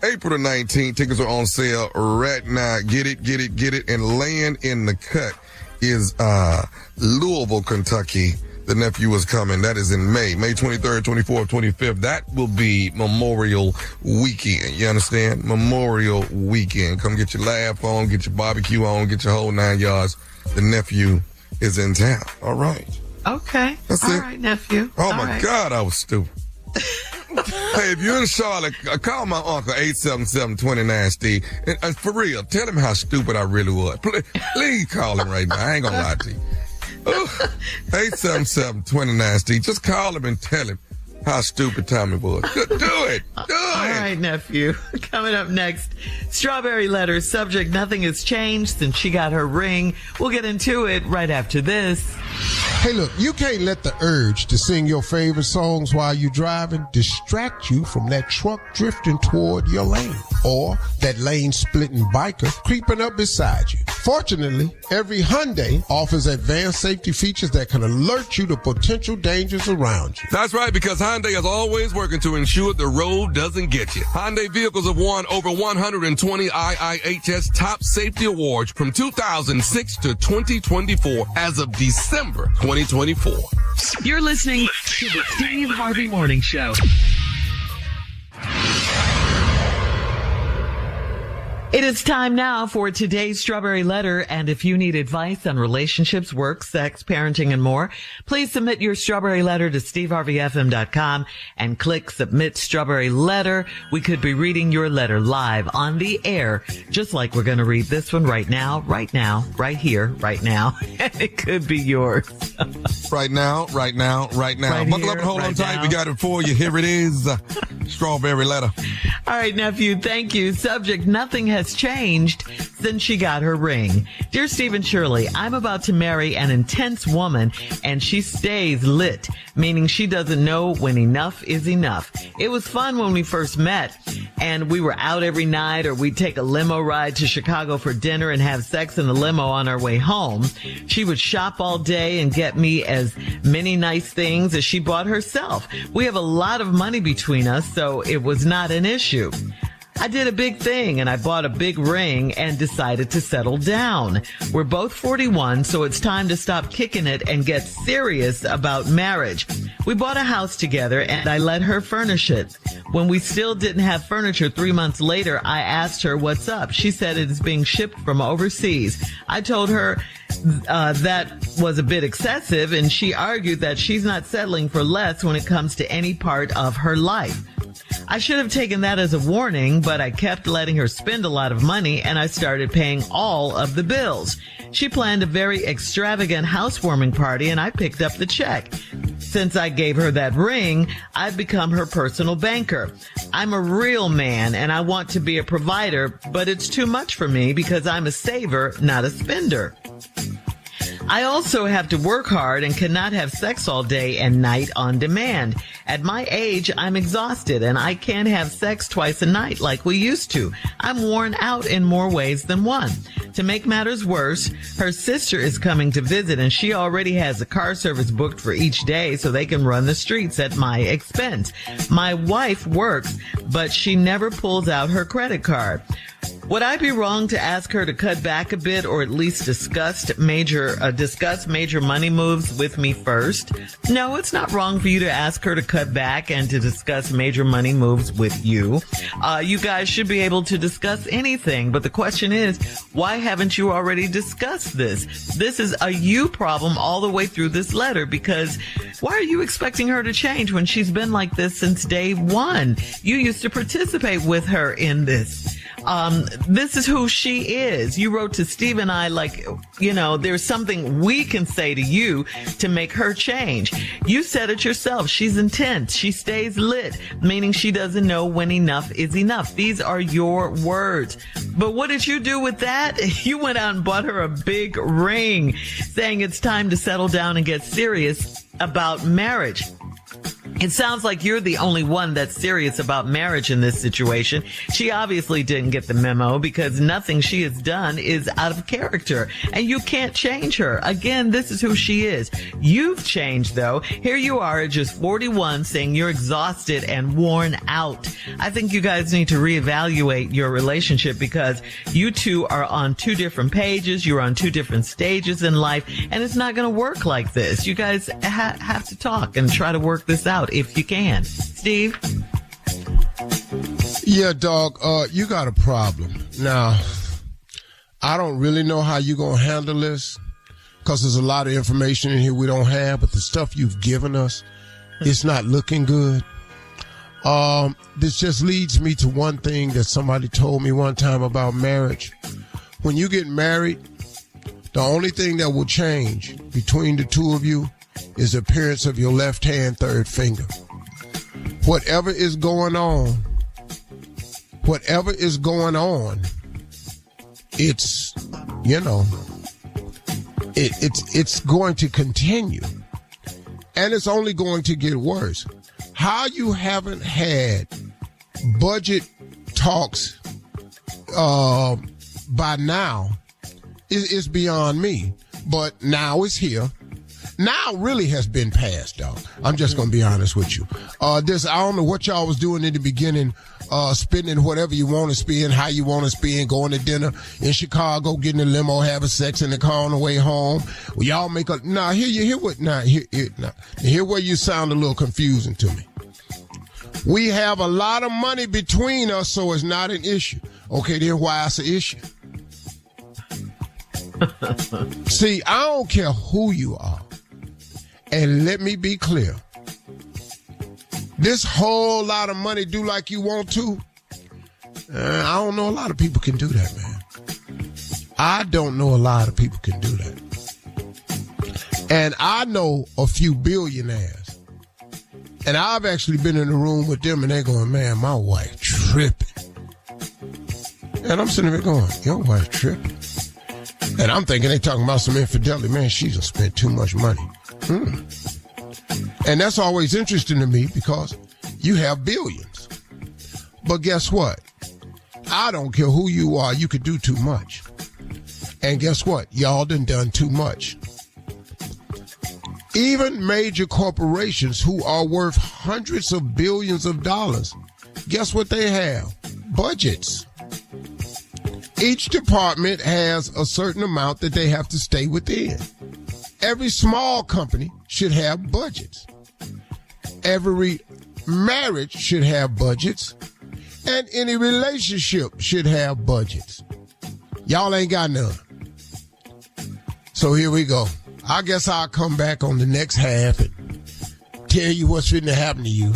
April the 19th. Tickets are on sale right now. Get it. And laying in the cut is Louisville, Kentucky. The nephew is coming. That is in May 23rd, 24th, 25th. That will be Memorial Weekend. You understand? Memorial Weekend. Come get your laugh on, get your barbecue on, get your whole 9 yards. The nephew is in town. All right. Okay. That's all it. right, nephew. Oh, my God, I was stupid. Hey, if you're in Charlotte, call my uncle, 877-29-STEVE. And for real, tell him how stupid I really was. Please call him right now. I ain't gonna lie to you. 877-29-STEVE. Just call him and tell him how stupid Tommy was. Do it. All right, nephew. Coming up next, strawberry letter. Subject, nothing has changed since she got her ring. We'll get into it right after this. Hey, look, you can't let the urge to sing your favorite songs while you're driving distract you from that truck drifting toward your lane or that lane-splitting biker creeping up beside you. Fortunately, every Hyundai offers advanced safety features that can alert you to potential dangers around you. That's right, because Hyundai is always working to ensure the road doesn't get you. Hyundai vehicles have won over 120 IIHS Top Safety Awards from 2006 to 2024 as of December 2024. You're listening to the Steve Harvey Morning Show. It is time now for today's Strawberry Letter, and if you need advice on relationships, work, sex, parenting, and more, please submit your Strawberry Letter to steveharveyfm.com and click Submit Strawberry Letter. We could be reading your letter live on the air, just like we're going to read this one right now, right here, right now, and it could be yours. Right now. Right Buckle up and hold on tight. We got it for you. Here it is. Strawberry Letter. All right, nephew, thank you. Subject, nothing has changed since she got her ring. Dear Steve and Shirley, I'm about to marry an intense woman and she stays lit, meaning she doesn't know when enough is enough. It was fun when we first met and we were out every night, or we'd take a limo ride to Chicago for dinner and have sex in the limo on our way home. She would shop all day and get me as many nice things as she bought herself. We have a lot of money between us, so it was not an issue. I did a big thing and I bought a big ring and decided to settle down. We're both 41, so it's time to stop kicking it and get serious about marriage. We bought a house together and I let her furnish it. When we still didn't have furniture 3 months later, I asked her what's up. She said it is being shipped from overseas. I told her that was a bit excessive, and she argued that she's not settling for less when it comes to any part of her life. I should have taken that as a warning, but I kept letting her spend a lot of money, and I started paying all of the bills. She planned a very extravagant housewarming party, and I picked up the check. Since I gave her that ring, I've become her personal banker. I'm a real man, and I want to be a provider, but it's too much for me because I'm a saver, not a spender. I also have to work hard and cannot have sex all day and night on demand. At my age, I'm exhausted and I can't have sex twice a night like we used to. I'm worn out in more ways than one. To make matters worse, her sister is coming to visit and she already has a car service booked for each day so they can run the streets at my expense. My wife works, but she never pulls out her credit card. Would I be wrong to ask her to cut back a bit or at least discuss major money moves with me first? No, it's not wrong for you to ask her to cut back and to discuss major money moves with you. You guys should be able to discuss anything, but the question is, why haven't you already discussed this? This is a you problem all the way through this letter, because why are you expecting her to change when she's been like this since day one? You used to participate with her in this. This is who she is. You wrote to Steve and I like, there's something we can say to you to make her change. You said it yourself. She's intense. She stays lit, meaning she doesn't know when enough is enough. These are your words. But what did you do with that? You went out and bought her a big ring, saying it's time to settle down and get serious about marriage. It sounds like you're the only one that's serious about marriage in this situation. She obviously didn't get the memo because nothing she has done is out of character, and you can't change her. Again, this is who she is. You've changed, though. Here you are at just 41 saying you're exhausted and worn out. I think you guys need to reevaluate your relationship because you two are on two different pages. You're on two different stages in life, and it's not going to work like this. You guys have to talk and try to work this out if you can. Steve? Yeah, dog, you got a problem. Now, I don't really know how you're going to handle this because there's a lot of information in here we don't have, but the stuff you've given us, it's not looking good. This just leads me to one thing that somebody told me one time about marriage. When you get married, the only thing that will change between the two of you is the appearance of your left hand third finger. Whatever is going on, it's, it's going to continue. And it's only going to get worse. How you haven't had budget talks by now is beyond me. But now it's here. Now really has been passed, dog. I'm just going to be honest with you. I don't know what y'all was doing in the beginning, spending whatever you want to spend, how you want to spend, going to dinner in Chicago, getting a limo, having sex in the car on the way home. Well, y'all make a, here where you sound a little confusing to me. We have a lot of money between us, so it's not an issue. Okay, then why it's an issue? See, I don't care who you are. And let me be clear. This whole lot of money do like you want to. I don't know a lot of people can do that, man. I don't know a lot of people can do that. And I know a few billionaires. And I've actually been in the room with them and they're going, man, my wife tripping. And I'm sitting there going, your wife tripping. And I'm thinking they talking about some infidelity. Man, she's done spent too much money. And that's always interesting to me because you have billions. But guess what? I don't care who you are. You could do too much. And guess what? Y'all done too much. Even major corporations who are worth hundreds of billions of dollars, guess what they have? budgets. Each department has a certain amount that they have to stay within. Every small company should have budgets. Every marriage should have budgets. And any relationship should have budgets. Y'all ain't got none. So here we go. I guess I'll come back on the next half and tell you what's fitting to happen to you.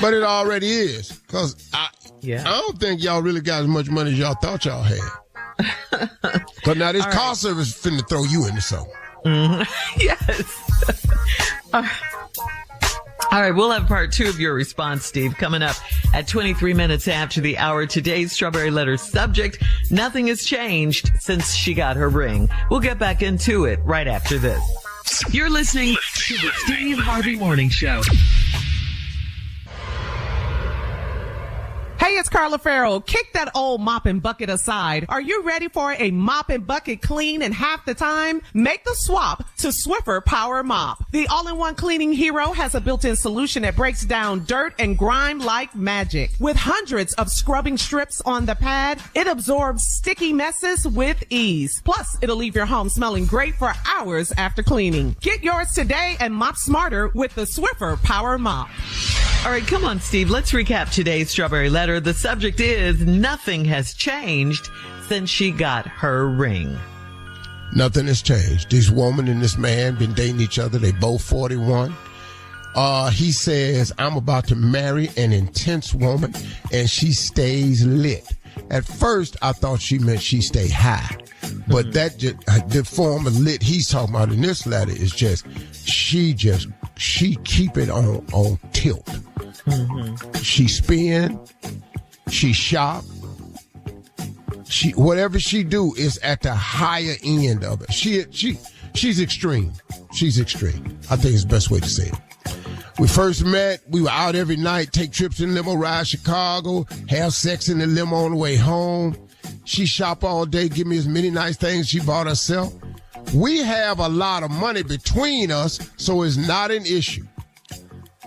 But it already is. Because I don't think y'all really got as much money as y'all thought y'all had. But now this car service is finna throw you into something. Mm-hmm. Yes. All right, we'll have part 2 of your response, Steve, coming up at 23 minutes after the hour. Today's Strawberry Letter subject: nothing has changed since she got her ring. We'll get back into it right after this. You're listening to the Steve Harvey Morning Show. Hey, it's Carla Farrell. Kick that old mop and bucket aside. Are you ready for a mop and bucket clean in half the time? Make the swap to Swiffer Power Mop. The all-in-one cleaning hero has a built-in solution that breaks down dirt and grime like magic. With hundreds of scrubbing strips on the pad, it absorbs sticky messes with ease. Plus, it'll leave your home smelling great for hours after cleaning. Get yours today and mop smarter with the Swiffer Power Mop. All right, come on, Steve. Let's recap today's Strawberry Letter. The subject is: nothing has changed since she got her ring. Nothing has changed. This woman and this man been dating each other. They both 41. He says, I'm about to marry an intense woman, and she stays lit. At first, I thought she meant she stay high. But that just, the form of lit he's talking about in this letter is just she keep it on tilt. Mm-hmm. She spin, she shop, whatever she do is at the higher end of it. She's extreme. She's extreme. I think it's the best way to say it. We first met, we were out every night, take trips in limo, ride Chicago, have sex in the limo on the way home. She shop all day, give me as many nice things she bought herself. We have a lot of money between us, so it's not an issue.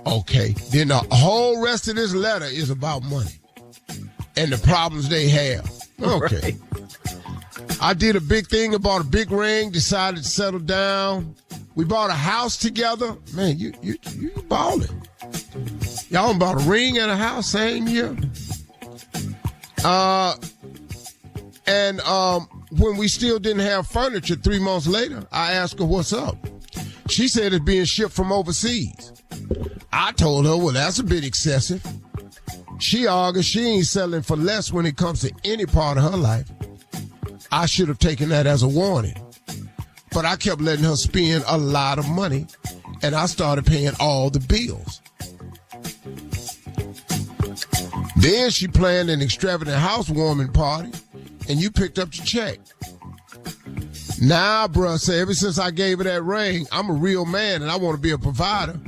Okay, then the whole rest of this letter is about money and the problems they have. Okay. Right. I did a big thing, I bought a big ring, decided to settle down. We bought a house together. Man, you balling. Y'all bought a ring and a house same year. And when we still didn't have furniture 3 months later, I asked her what's up. She said it's being shipped from overseas. I told her, well, that's a bit excessive. She argued she ain't selling for less when it comes to any part of her life. I should have taken that as a warning. But I kept letting her spend a lot of money, and I started paying all the bills. Then she planned an extravagant housewarming party, and you picked up your check. Nah, bruh, say ever since I gave her that ring, I'm a real man and I want to be a provider,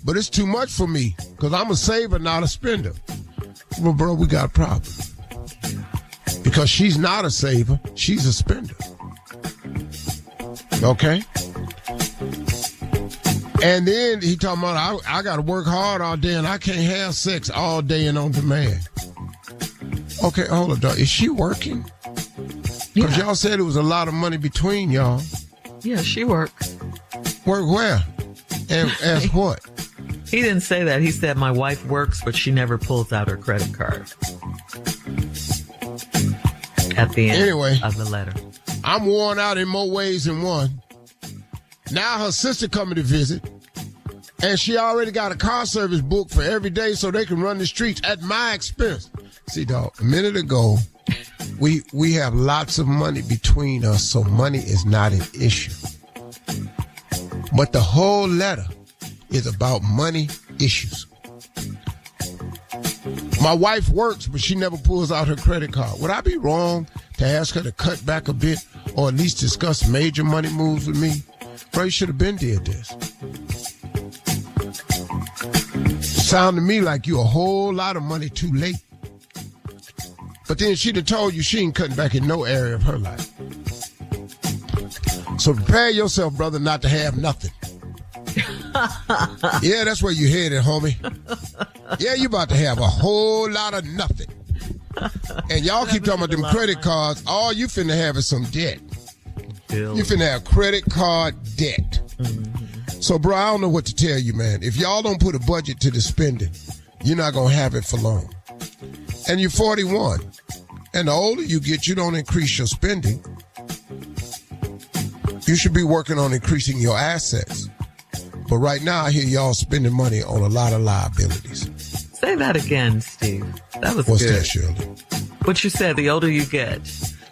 but it's too much for me because I'm a saver, not a spender. Well, bro, we got a problem. Because she's not a saver, she's a spender. Okay? And then he talking about, I got to work hard all day and I can't have sex all day and on demand. Okay, hold on, dog. Is she working? Because y'all said it was a lot of money between y'all. Yeah, she works. Work where? And as what? He didn't say that. He said my wife works, but she never pulls out her credit card. At the end of the letter. I'm worn out in more ways than one. Now her sister coming to visit, and she already got a car service booked for every day so they can run the streets at my expense. See, dog, a minute ago, we have lots of money between us, so money is not an issue. But the whole letter is about money issues. My wife works, but she never pulls out her credit card. Would I be wrong to ask her to cut back a bit or at least discuss major money moves with me? Bro, you should have been did this. Sound to me like you a whole lot of money too late. But then she'd have told you she ain't cutting back in no area of her life. So prepare yourself, brother, not to have nothing. Yeah, that's where you headed, homie. Yeah, you about to have a whole lot of nothing. And y'all keep talking about them credit cards. All you finna have is some debt. You finna have credit card debt. So, bro, I don't know what to tell you, man. If y'all don't put a budget to the spending, you're not gonna have it for long. And you're 41. And the older you get, you don't increase your spending. You should be working on increasing your assets. But right now, I hear y'all spending money on a lot of liabilities. Say that again, Steve. That was What's good. that, Shirley? What you said, the older you get.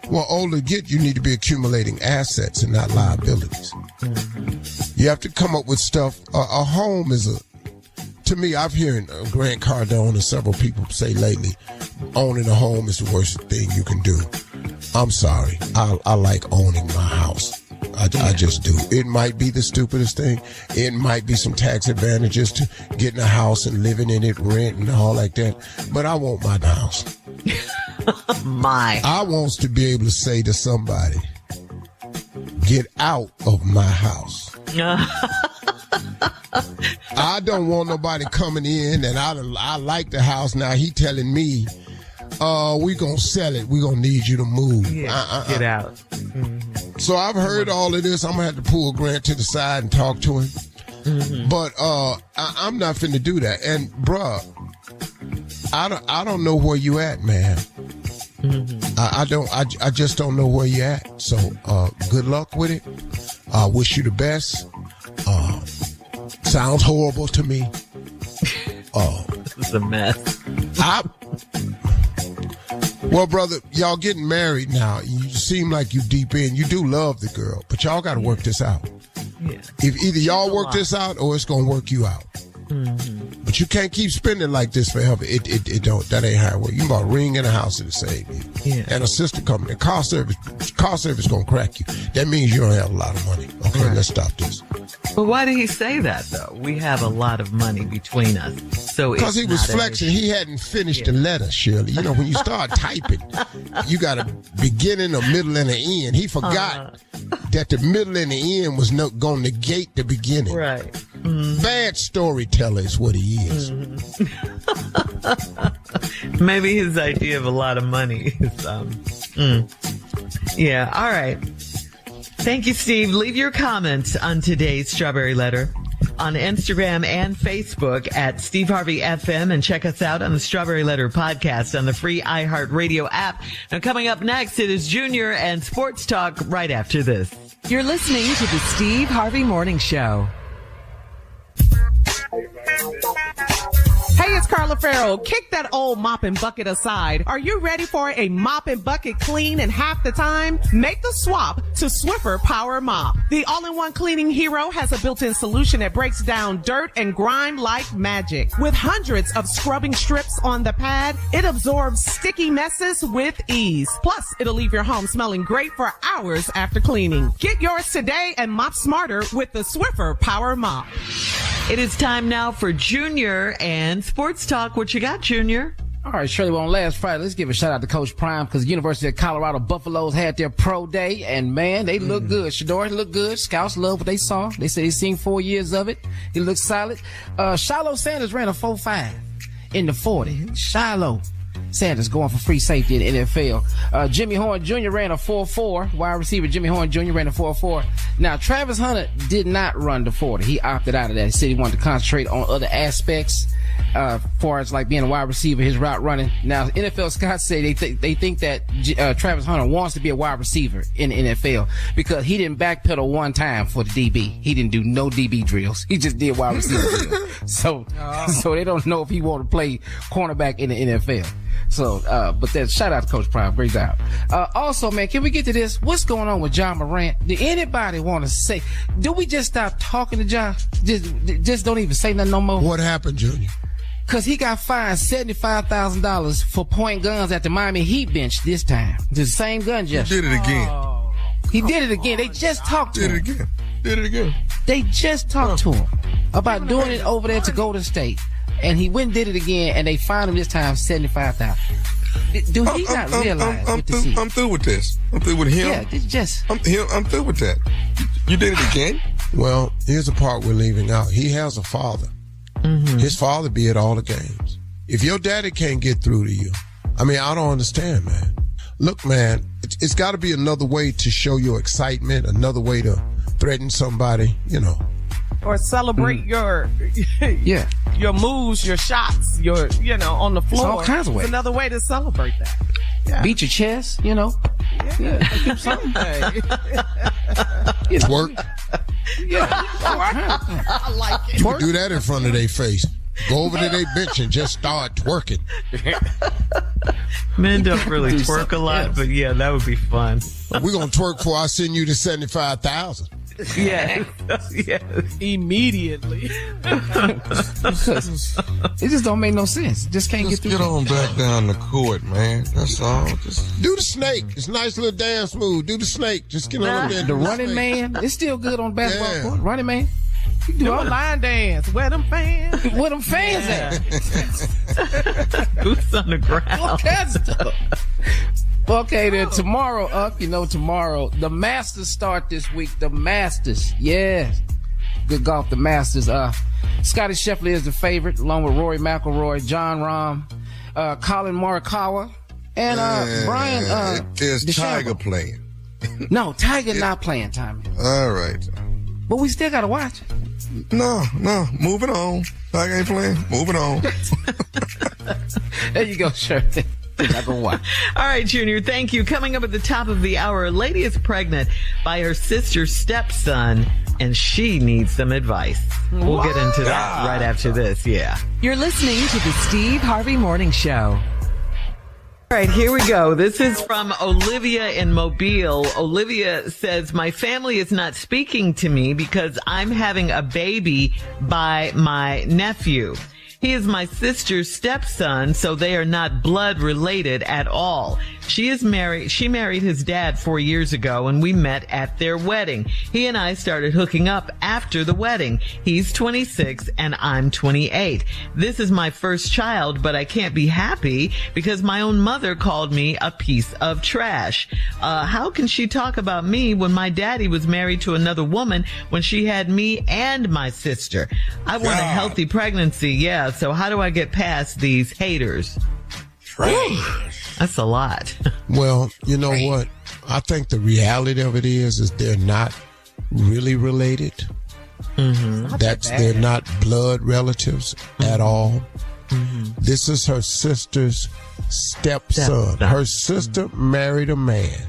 Well, older you get, you need to be accumulating assets and not liabilities. You have to come up with stuff. A home is to me, I've heard Grant Cardone and several people say lately, owning a home is the worst thing you can do. I'm sorry. I like owning my house. I just do. It might be the stupidest thing. It might be some tax advantages to getting a house and living in it, rent and all like that. But I want my house. I want to be able to say to somebody, get out of my house. I don't want nobody coming in and I like the house. Now he telling me, we gonna sell it. We gonna need you to move. Get out. So I've heard all of this. I'm gonna have to pull Grant to the side and talk to him. But I'm not finna do that. And bruh, I don't know where you at, man. I just don't know where you at. So good luck with it. I wish you the best. Sounds horrible to me. This is a mess. Well, brother, y'all getting married now. You seem like you deep in. You do love the girl, but y'all got to work this out. Yeah. If either y'all work this out or it's going to work you out. But you can't keep spending like this forever. It don't. That ain't how it works. You bought a ring and a house in the same year. And a sister company. Car service gonna crack you. That means you don't have a lot of money. Okay, let's stop this. But why did he say that though? We have a lot of money between us. So because he was flexing, he hadn't finished the letter, Shirley. You know, when you start typing, you got a beginning, a middle, and an end. He forgot that the middle and the end was going to negate the beginning. Right. Bad storyteller is what he is. Maybe his idea of a lot of money is, yeah, all right. Thank you, Steve. Leave your comments on today's Strawberry Letter on Instagram and Facebook at Steve Harvey FM, and check us out on the Strawberry Letter podcast on the free iHeartRadio app. Now, coming up next, it is Junior and Sports Talk right after this. You're listening to the Steve Harvey Morning Show. Hey, it's Carla Farrell. Kick that old mop and bucket aside. Are you ready for a mop and bucket clean in half the time? Make the swap to Swiffer Power Mop. The all-in-one cleaning hero has a built-in solution that breaks down dirt and grime like magic. With hundreds of scrubbing strips on the pad, it absorbs sticky messes with ease. Plus, it'll leave your home smelling great for hours after cleaning. Get yours today and mop smarter with the Swiffer Power Mop. It is time now for Junior and Sports Talk. What you got, Junior? All right, Shirley, well, on last Friday, let's give a shout out to Coach Prime because the University of Colorado Buffaloes had their pro day, and man, they look good. Shador looked good. Scouts love what they saw. They said they seen 4 years of it. He looked solid. Shiloh Sanders ran a 4.5 in the 40. Shiloh Sanders going for free safety in the NFL. Jimmy Horn Jr. ran a 4.4. Wide receiver Jimmy Horn Jr. ran a 4.4. Now, Travis Hunter did not run the 40. He opted out of that. He said he wanted to concentrate on other aspects, far as like being a wide receiver, his route running. Now, NFL scouts say they think that Travis Hunter wants to be a wide receiver in the NFL because he didn't backpedal one time for the DB. He didn't do no DB drills. He just did wide receiver drills. So they don't know if he want to play cornerback in the NFL. So, but that shout out to Coach Prime. Great job. Also, man, can we get to this? What's going on with John Morant? Did anybody want to say, do we just stop talking to John? Just don't even say nothing no more? What happened, Junior? Cause he got fined $75,000 for pointing guns at the Miami Heat bench this time. The same gun gesture. He did it again. He did it again. They just talked to him. Did it again. They just talked to him about doing it over there to Golden State. And he went and did it again, and they fined him this time $75,000. Do he not realize what to see? I'm through with this. I'm through with him. Yeah, it's just... I'm through with that. You did it again? Well, here's the part we're leaving out. He has a father. His father be at all the games. If your daddy can't get through to you, I mean, I don't understand, man. Look, man, it's got to be another way to show your excitement, another way to threaten somebody, you know. Or celebrate your moves, your shots, on the floor. It's all kinds of ways. It's another way to celebrate that. Yeah. Beat your chest, you know. Yeah. Do something. Twerk. Yeah. I like it. You can do that in front of their face. Go over to their bench and just start twerking. Men don't really twerk a lot, but yeah, that would be fun. We're going to twerk before I send you the $75,000. Yes. Yes. Immediately. It just don't make no sense. Just can't Just get through. get on back down the court, man. That's all. Just do the snake. It's a nice little dance move. Do the snake. Just get on there. The running man. It's still good on basketball court. Running man. You can Do a line dance. Where them fans? Where them fans at? Boots on the ground. All kinds of stuff. Okay, then tomorrow, the Masters start this week. The Masters, yes. Good golf, the Masters. Scotty Scheffler is the favorite, along with Rory McIlroy, John Rahm, Colin Morikawa, and Brian. Is DeChambeau. Tiger playing? No, Tiger not playing, Tommy. All right. But we still got to watch. No. Moving on. Tiger ain't playing. Moving on. There you go, Shirley. Not gonna watch. All right, Junior, thank you. Coming up at the top of the hour, a lady is pregnant by her sister's stepson, and she needs some advice. We'll get into that right after this, yeah. You're listening to the Steve Harvey Morning Show. All right, here we go. This is from Olivia in Mobile. Olivia says, my family is not speaking to me because I'm having a baby by my nephew. He is my sister's stepson, so they are not blood related at all. She married his dad 4 years ago, and we met at their wedding. He and I started hooking up after the wedding. He's 26 and I'm 28. This is my first child, but I can't be happy because my own mother called me a piece of trash. How can she talk about me when my daddy was married to another woman when she had me and my sister? I want a healthy pregnancy, yeah. So how do I get past these haters? Trash. That's a lot. Well, you know what? I think the reality of it is they're not really related. Mm-hmm. They're not blood relatives at all. Mm-hmm. This is her sister's stepson. Her sister married a man,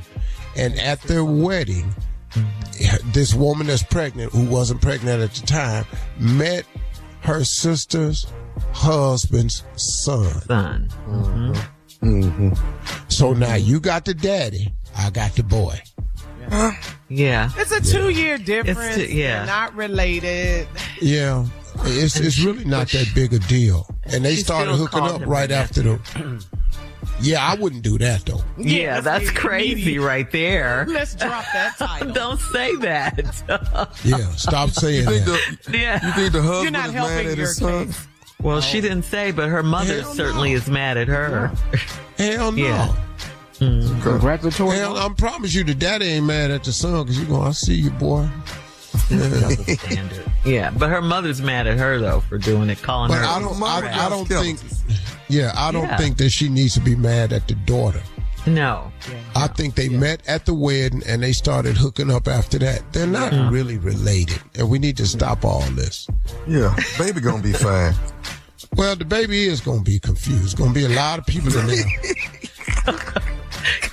and at their wedding, this woman that's pregnant, who wasn't pregnant at the time, met her sister's husband's son. Mm-hmm. Mm-hmm. So now you got the daddy, I got the boy. Yeah. It's a 2-year difference. Yeah. They're not related. Yeah. It's really not that big a deal. And they started hooking up right after the... Yeah, I wouldn't do that, though. Yeah, that's crazy right there. Let's drop that title. Don't say that. Yeah, stop saying that. You think the husband not is helping mad at his your son? Well, she didn't say, but her mother certainly is mad at her. Hell no. Yeah. Congratulatory. Hell, I promise you the daddy ain't mad at the son because you're going, I see you, boy. Yeah, but her mother's mad at her, though, for doing it, calling But her. I don't think... Yeah, I don't think that she needs to be mad at the daughter. No. I think they met at the wedding and they started hooking up after that. They're not really related, and we need to stop all this. Yeah, baby gonna be fine. Well, the baby is gonna be confused. Gonna be a lot of people in there.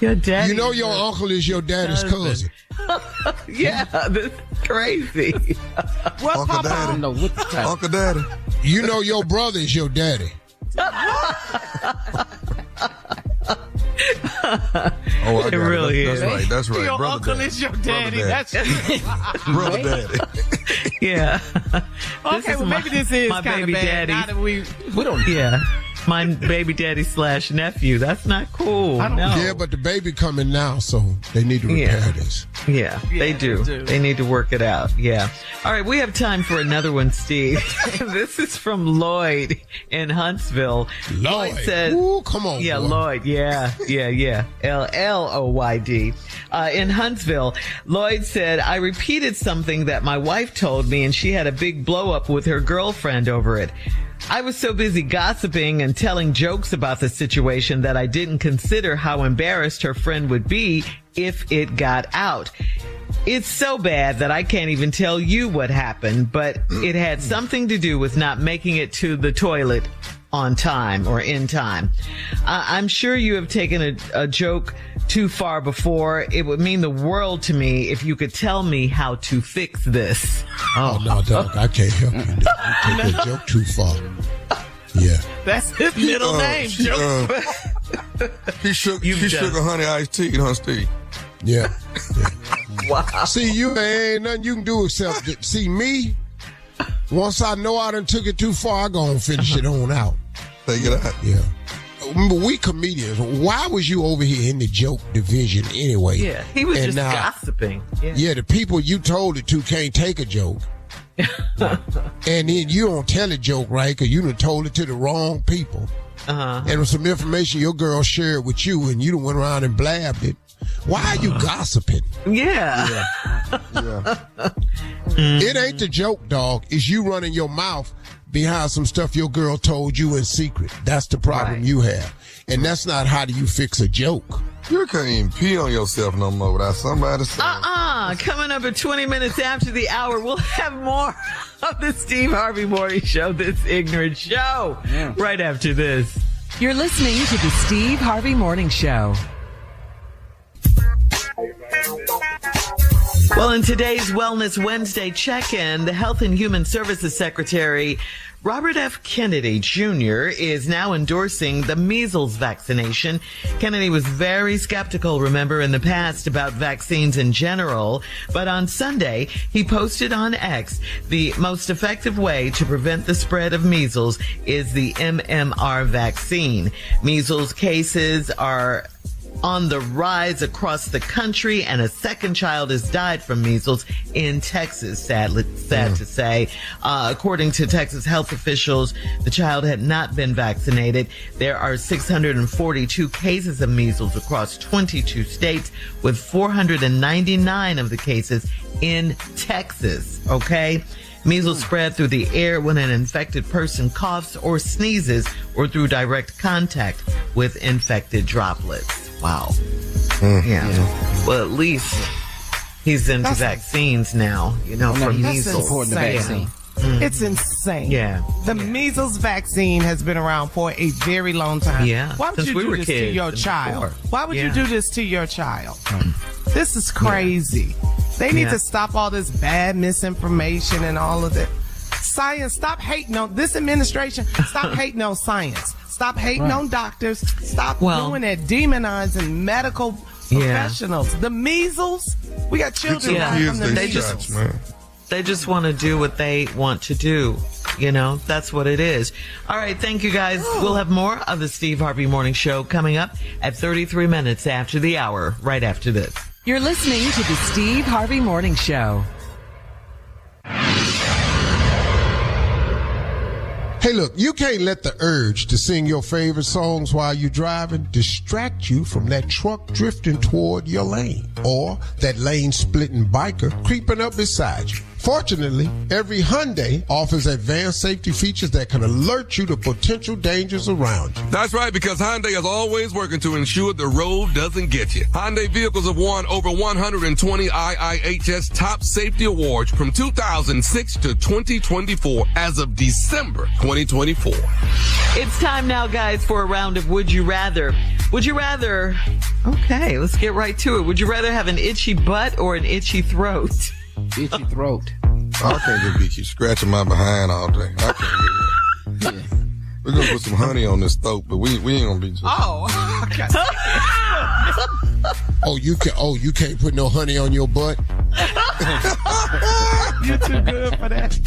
Your daddy. You know your uncle is your daddy's cousin. Yeah, this is crazy. What, Uncle Papa? Daddy. No, what the Uncle Daddy. You know your brother is your daddy. Oh, I got It really it. is. That's right. Your Brother uncle daddy. is your daddy. Brother Brother daddy. Yeah. Okay, well, maybe this is my kind of baby bad. daddy. Now that we don't. Yeah. My baby daddy / nephew. That's not cool. No. Yeah, but the baby coming now, so they need to repair this. Yeah, they do. They need to work it out. Yeah. All right, we have time for another one, Steve. This is from Lloyd in Huntsville. Lloyd says, ooh, come on. Yeah, boy. Lloyd. Yeah. LLOYD. In Huntsville, Lloyd said, I repeated something that my wife told me, and she had a big blow up with her girlfriend over it. I was so busy gossiping and telling jokes about the situation that I didn't consider how embarrassed her friend would be if it got out. It's so bad that I can't even tell you what happened, but it had something to do with not making it to the toilet on time or in time. I'm sure you have taken a joke too far before. It would mean the world to me if you could tell me how to fix this. Oh, no, dog, I can't help you. You take that joke too far. Yeah. That's his middle name, joke. He shook a honey iced tea, huh, Steve? Yeah. Wow. See, you ain't nothing you can do except see me. Once I know I done took it too far, I gonna finish it on out. Take it out. Yeah. Remember, we comedians. Why was you over here in the joke division anyway? Yeah, he was just gossiping. Yeah, the people you told it to can't take a joke. And then you don't tell a joke right because you done told it to the wrong people. And with some information your girl shared with you and you done went around and blabbed it. Why are you gossiping? Yeah. It ain't the joke, dog. It's you running your mouth behind some stuff your girl told you in secret. That's the problem you have. And that's not how do you fix a joke. You can't even pee on yourself no more without somebody saying. Coming up at 20 minutes after the hour, we'll have more of the Steve Harvey Morning Show, this ignorant show, right after this. You're listening to the Steve Harvey Morning Show. Well, in today's Wellness Wednesday check-in, the Health and Human Services Secretary, Robert F. Kennedy Jr., is now endorsing the measles vaccination. Kennedy was very skeptical, remember, in the past about vaccines in general. But on Sunday, he posted on X, the most effective way to prevent the spread of measles is the MMR vaccine. Measles cases are on the rise across the country, and a second child has died from measles in Texas, sad to say. According to Texas health officials, the child had not been vaccinated. There are 642 cases of measles across 22 states, with 499 of the cases in Texas, okay? Measles spread through the air when an infected person coughs or sneezes or through direct contact with infected droplets. Wow. Yeah. Well, at least he's into vaccines now, for measles. Important vaccine. It's insane. Yeah. The measles vaccine has been around for a very long time. Yeah. Why would you do this to your child? Why would you do this to your child? This is crazy. They need to stop all this bad misinformation and all of that. Science, stop hating on this administration. Stop hating on science. Stop hating on doctors. Stop doing that, demonizing medical professionals. The measles, we got children dying from the measles. They just want to do what they want to do. That's what it is. All right, thank you guys. We'll have more of the Steve Harvey Morning Show coming up at 33 minutes after the hour, right after this. You're listening to the Steve Harvey Morning Show. Hey, look, you can't let the urge to sing your favorite songs while you're driving distract you from that truck drifting toward your lane or that lane-splitting biker creeping up beside you. Fortunately, every Hyundai offers advanced safety features that can alert you to potential dangers around you. That's right, because Hyundai is always working to ensure the road doesn't get you. Hyundai vehicles have won over 120 IIHS top safety awards from 2006 to 2024 as of December 2024. It's time now, guys, for a round of Would You Rather. Would you rather... Okay, let's get right to it. Would you rather have an itchy butt or an itchy throat? Itchy throat. I can't just be keep scratching my behind all day. I can't do that. Yeah. We're going to put some honey on this throat, but we ain't going to be just... okay. You can't put no honey on your butt? You're too good for that.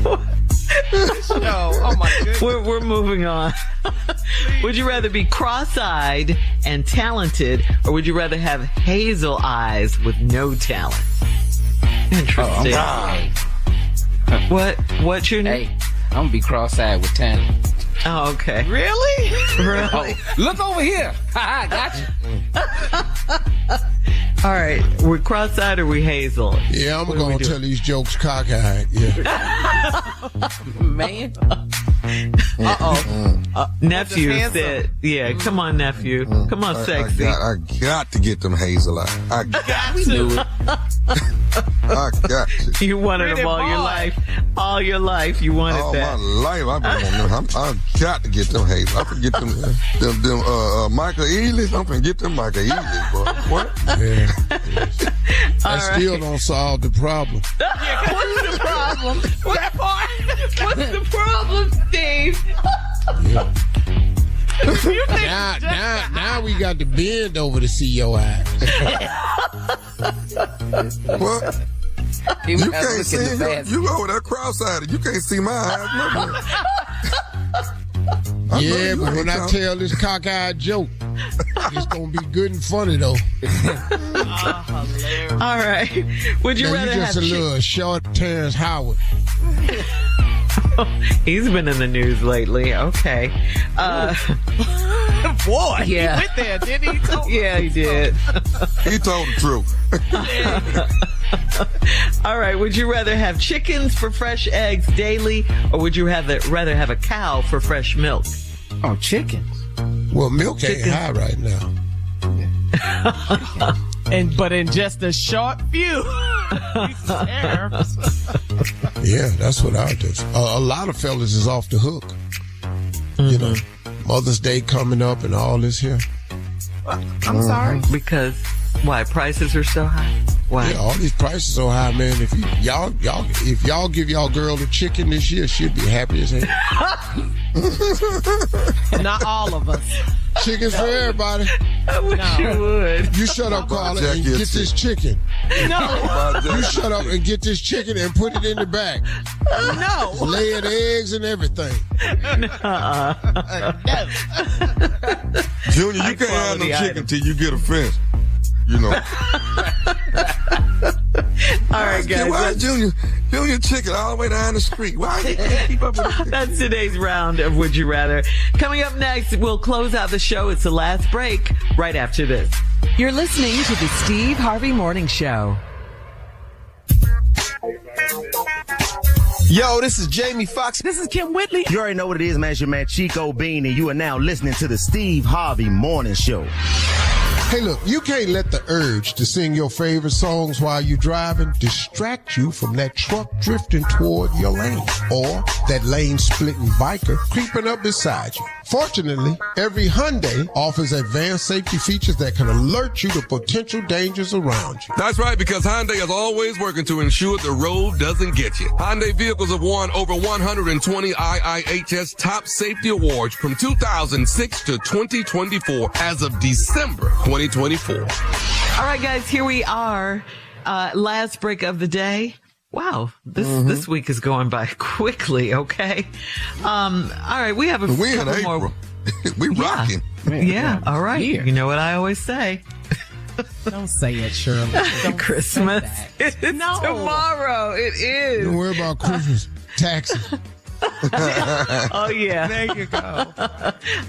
Oh my goodness. We're moving on. Would you rather be cross-eyed and talented, or would you rather have hazel eyes with no talent? Interesting. What your name? Hey, I'm gonna be cross-eyed with talent. Oh, okay. Really? Really? Oh, look over here. I got you. All right. We're cross-eyed or we hazel? Yeah, I'm going to tell these jokes cockeyed. Yeah. Man. Nephew said, yeah, come on, nephew. Come on, sexy. I got to get them hazel out. I got We knew it. I got to. You wanted them all your life. All your life, you wanted All that. my life, I've been on them. I got to get them hazel. I can get them Michael Ealy's. I'm going to get them Michael Ealy's, boy. What? Yeah. That still don't solve the problem. What's the problem? What's the problem, Steve? Yeah. Now we got to bend over to see your eyes. What? You can't see you over there cross-eyed. You can't see my eyes. Yeah, but when I tell this cockeyed joke, it's gonna be good and funny though. All right. Would you rather just have a little short Terrence Howard? He's been in the news lately. Okay. Boy, Yeah. he went there, didn't he? Yeah, he did. He told the truth. All right. Would you rather have chickens for fresh eggs daily, or would you rather have a cow for fresh milk? Oh, chickens. Well, milk ain't high right now. But in just a short few. Yeah, that's what I do. A lot of fellas is off the hook. You know, Mother's Day coming up and all this here. I'm sorry. Because why? Prices are so high. Why? Yeah, all these prices so high, man. If y'all give y'all girl a chicken this year, she'll be happy as hell. Not all of us. Chickens for everybody. I wish you would. You shut up, Carla, and get this chicken. No. You shut up and get this chicken and put it in the bag. No. Lay it eggs and everything. Junior, you can't have no chicken till you get a fence. You know. All right, guys. Why Junior chicken all the way down the street? Why you can't keep up with it? That's today's round of Would You Rather. Coming up next, we'll close out the show. It's the last break right after this. You're listening to the Steve Harvey Morning Show. Yo, this is Jamie Foxx. This is Kim Whitley. You already know what it is, man. It's your man Chico Bean, and you are now listening to the Steve Harvey Morning Show. Hey, look, you can't let the urge to sing your favorite songs while you're driving distract you from that truck drifting toward your lane or that lane-splitting biker creeping up beside you. Fortunately, every Hyundai offers advanced safety features that can alert you to potential dangers around you. That's right, because Hyundai is always working to ensure the road doesn't get you. Hyundai vehicles have won over 120 IIHS top safety awards from 2006 to 2024 as of December 2024. All right, guys, here we are. Last break of the day. Wow, this week is going by quickly, okay? All right, we have a couple more. We rocking. Yeah, all right. Yeah. You know what I always say. Don't say it, Shirley. Don't Christmas. It's tomorrow. It is. Don't worry about Christmas. Taxes. Oh, yeah. There you go.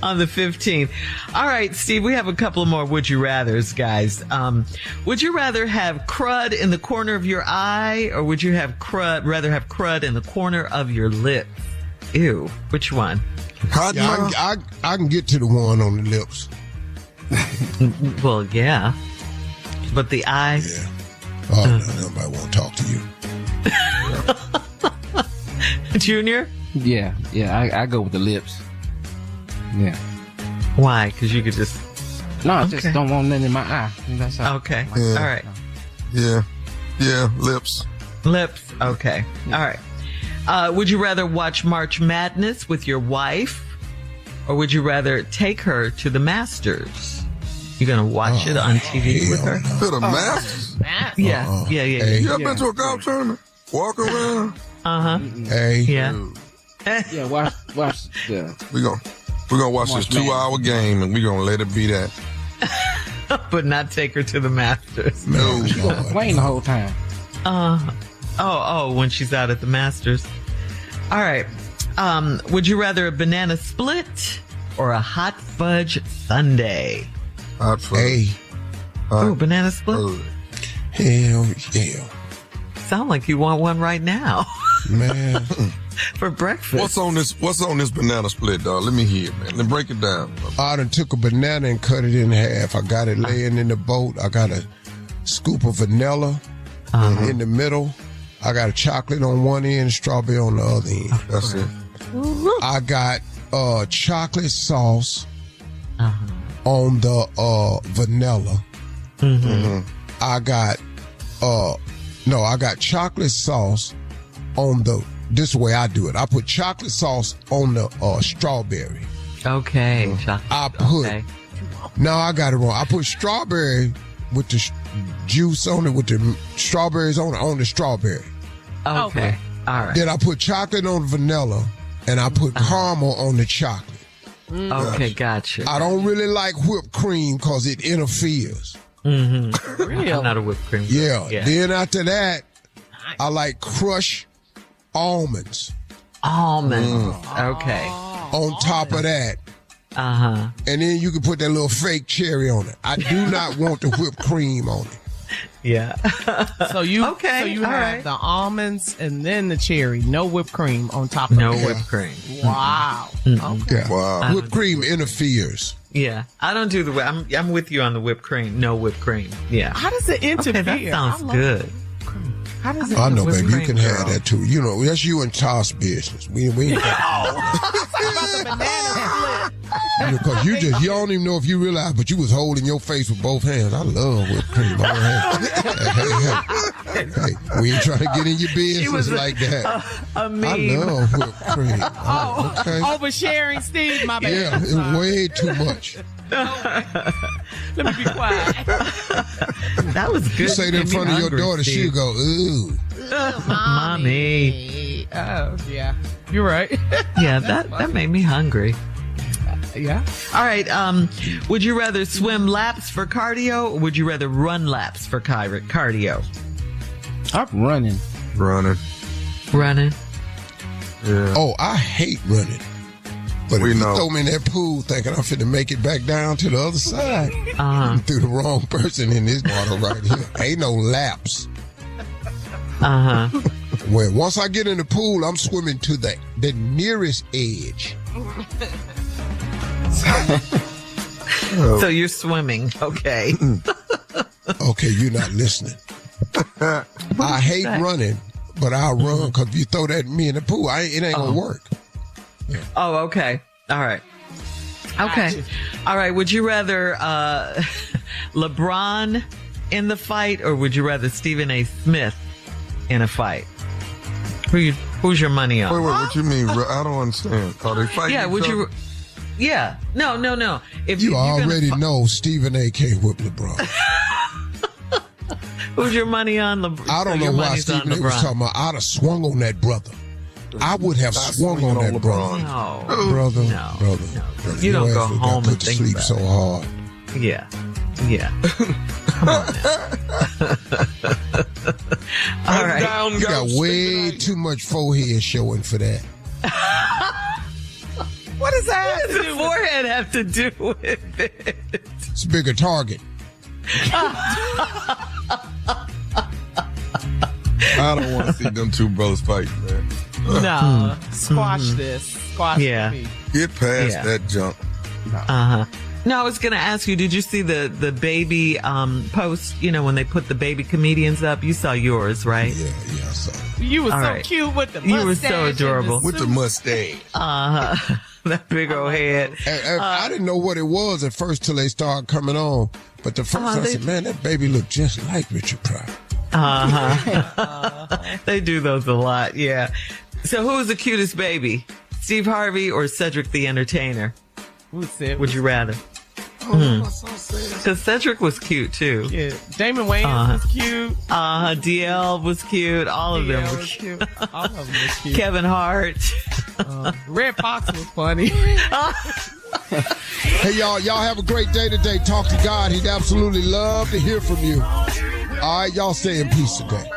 On the 15th. All right, Steve, we have a couple more Would You Rathers, guys. Would you rather have crud in the corner of your eye, or would you rather have crud in the corner of your lip? Ew. Which one? Yeah, I can get to the one on the lips. Well, yeah. But the eye? Yeah. Oh, no, nobody want to talk to you. Junior? Yeah, I go with the lips. Yeah. Why? Because you could just... No, I just don't want nothing in my eye. That's all. Okay. Yeah. All right. Yeah, lips. Lips. Okay. All right. Would you rather watch March Madness with your wife, or would you rather take her to the Masters? You're going to watch it on TV with her? To the Masters? Yeah. You ever been to a golf tournament? Walk around? Uh-huh. Hey. Yeah. Yeah, watch the... We're gonna watch this 2-hour game, and we're gonna let it be that. But not take her to the Masters. No. She gonna complain the whole time. When she's out at the Masters. All right. Would you rather a banana split or a hot fudge sundae? Hot fudge. Banana split? Hell yeah. Sound like you want one right now. Man. For breakfast. What's on this banana split, dog? Let me hear it, man. Then break it down. I done took a banana and cut it in half. I got it laying in the boat. I got a scoop of vanilla in the middle. I got a chocolate on one end, strawberry on the other end. That's it. I got chocolate sauce on the vanilla. I got I got chocolate sauce on the. This is the way I do it. I put chocolate sauce on the strawberry. Okay. No, I got it wrong. I put strawberry with the juice on it, with the strawberries on the strawberry. Okay. All right. Then I put chocolate on the vanilla, and I put caramel on the chocolate. Okay, gotcha. I don't really like whipped cream because it interferes. Really? I'm not a whipped cream. Yeah. Then after that, I like crushed almonds. Okay. On top of that. And then you can put that little fake cherry on it. I do not want the whipped cream on it. Yeah. So you have the almonds and then the cherry. No whipped cream on top of it. No whipped cream. Wow. Okay. Wow. Whipped cream interferes. Yeah. I don't do I'm with you on the whipped cream. No whipped cream. Yeah. How does it interfere? Okay, that sounds good. How does it I know, baby. You can girl. have that too. You know, that's you and Toss business. We ain't about the banana split. Because you don't even know if you realize, but you was holding your face with both hands. I love whipped cream. Hey, we ain't trying to get in your business like that. A meme. I love whipped cream. Okay. Oversharing, Steve. My bad. Yeah, it's way too much. Let me be quiet. That was good. You say that in front of your daughter, she'll go, ooh. Mommy. Oh, yeah. You're right. Yeah, that made me hungry. Yeah. All right. Would you rather swim laps for cardio, or would you rather run laps for cardio? I'm running. Running. Yeah. Oh, I hate running. But We if you know. throw me in that pool thinking I'm finna make it back down to the other side, you threw the wrong person in this water right here. Ain't no laps. Well, once I get in the pool, I'm swimming to the nearest edge. So you're swimming. Okay. Okay, you're not listening. I hate running, but I'll run because if you throw that at me in the pool, it ain't gonna work. Yeah. Oh, okay. All right. Okay. All right. Would you rather LeBron in the fight, or would you rather Stephen A. Smith in a fight? Who's your money on? Wait, what you mean? I don't understand. Are they fighting? Yeah. Would you? Yeah. No. If You already know Stephen A. can't whip LeBron. Who's your money on LeBron? I don't know why Stephen A. was talking about. I'd have swung on that brother. I would have swung on that brother. No. Brother. You don't go home and to think sleep about so it. hard. Yeah. Come on now. All right. You got way too much forehead showing for that. What does that What does the forehead have to do with it? It's a bigger target. I don't want to see them two bros fight, man. No. Squash this. Squash me. Get past that junk. No, I was going to ask you, did you see the baby post, when they put the baby comedians up? You saw yours, right? Yeah, I saw it. You were so cute with the mustache. You were so adorable. With the mustache. That big old head. I didn't know what it was at first till they started coming on. But the first I said, man, that baby looked just like Richard Pryor. They do those a lot, yeah. So who's the cutest baby? Steve Harvey or Cedric the Entertainer? Would you rather? Because Cedric was cute too. Yeah, Damon Wayans was cute. DL was cute. All of them were cute. All of them were cute. Kevin Hart. Red Fox was funny. Hey, y'all have a great day today. Talk to God. He'd absolutely love to hear from you. All right, y'all stay in peace today.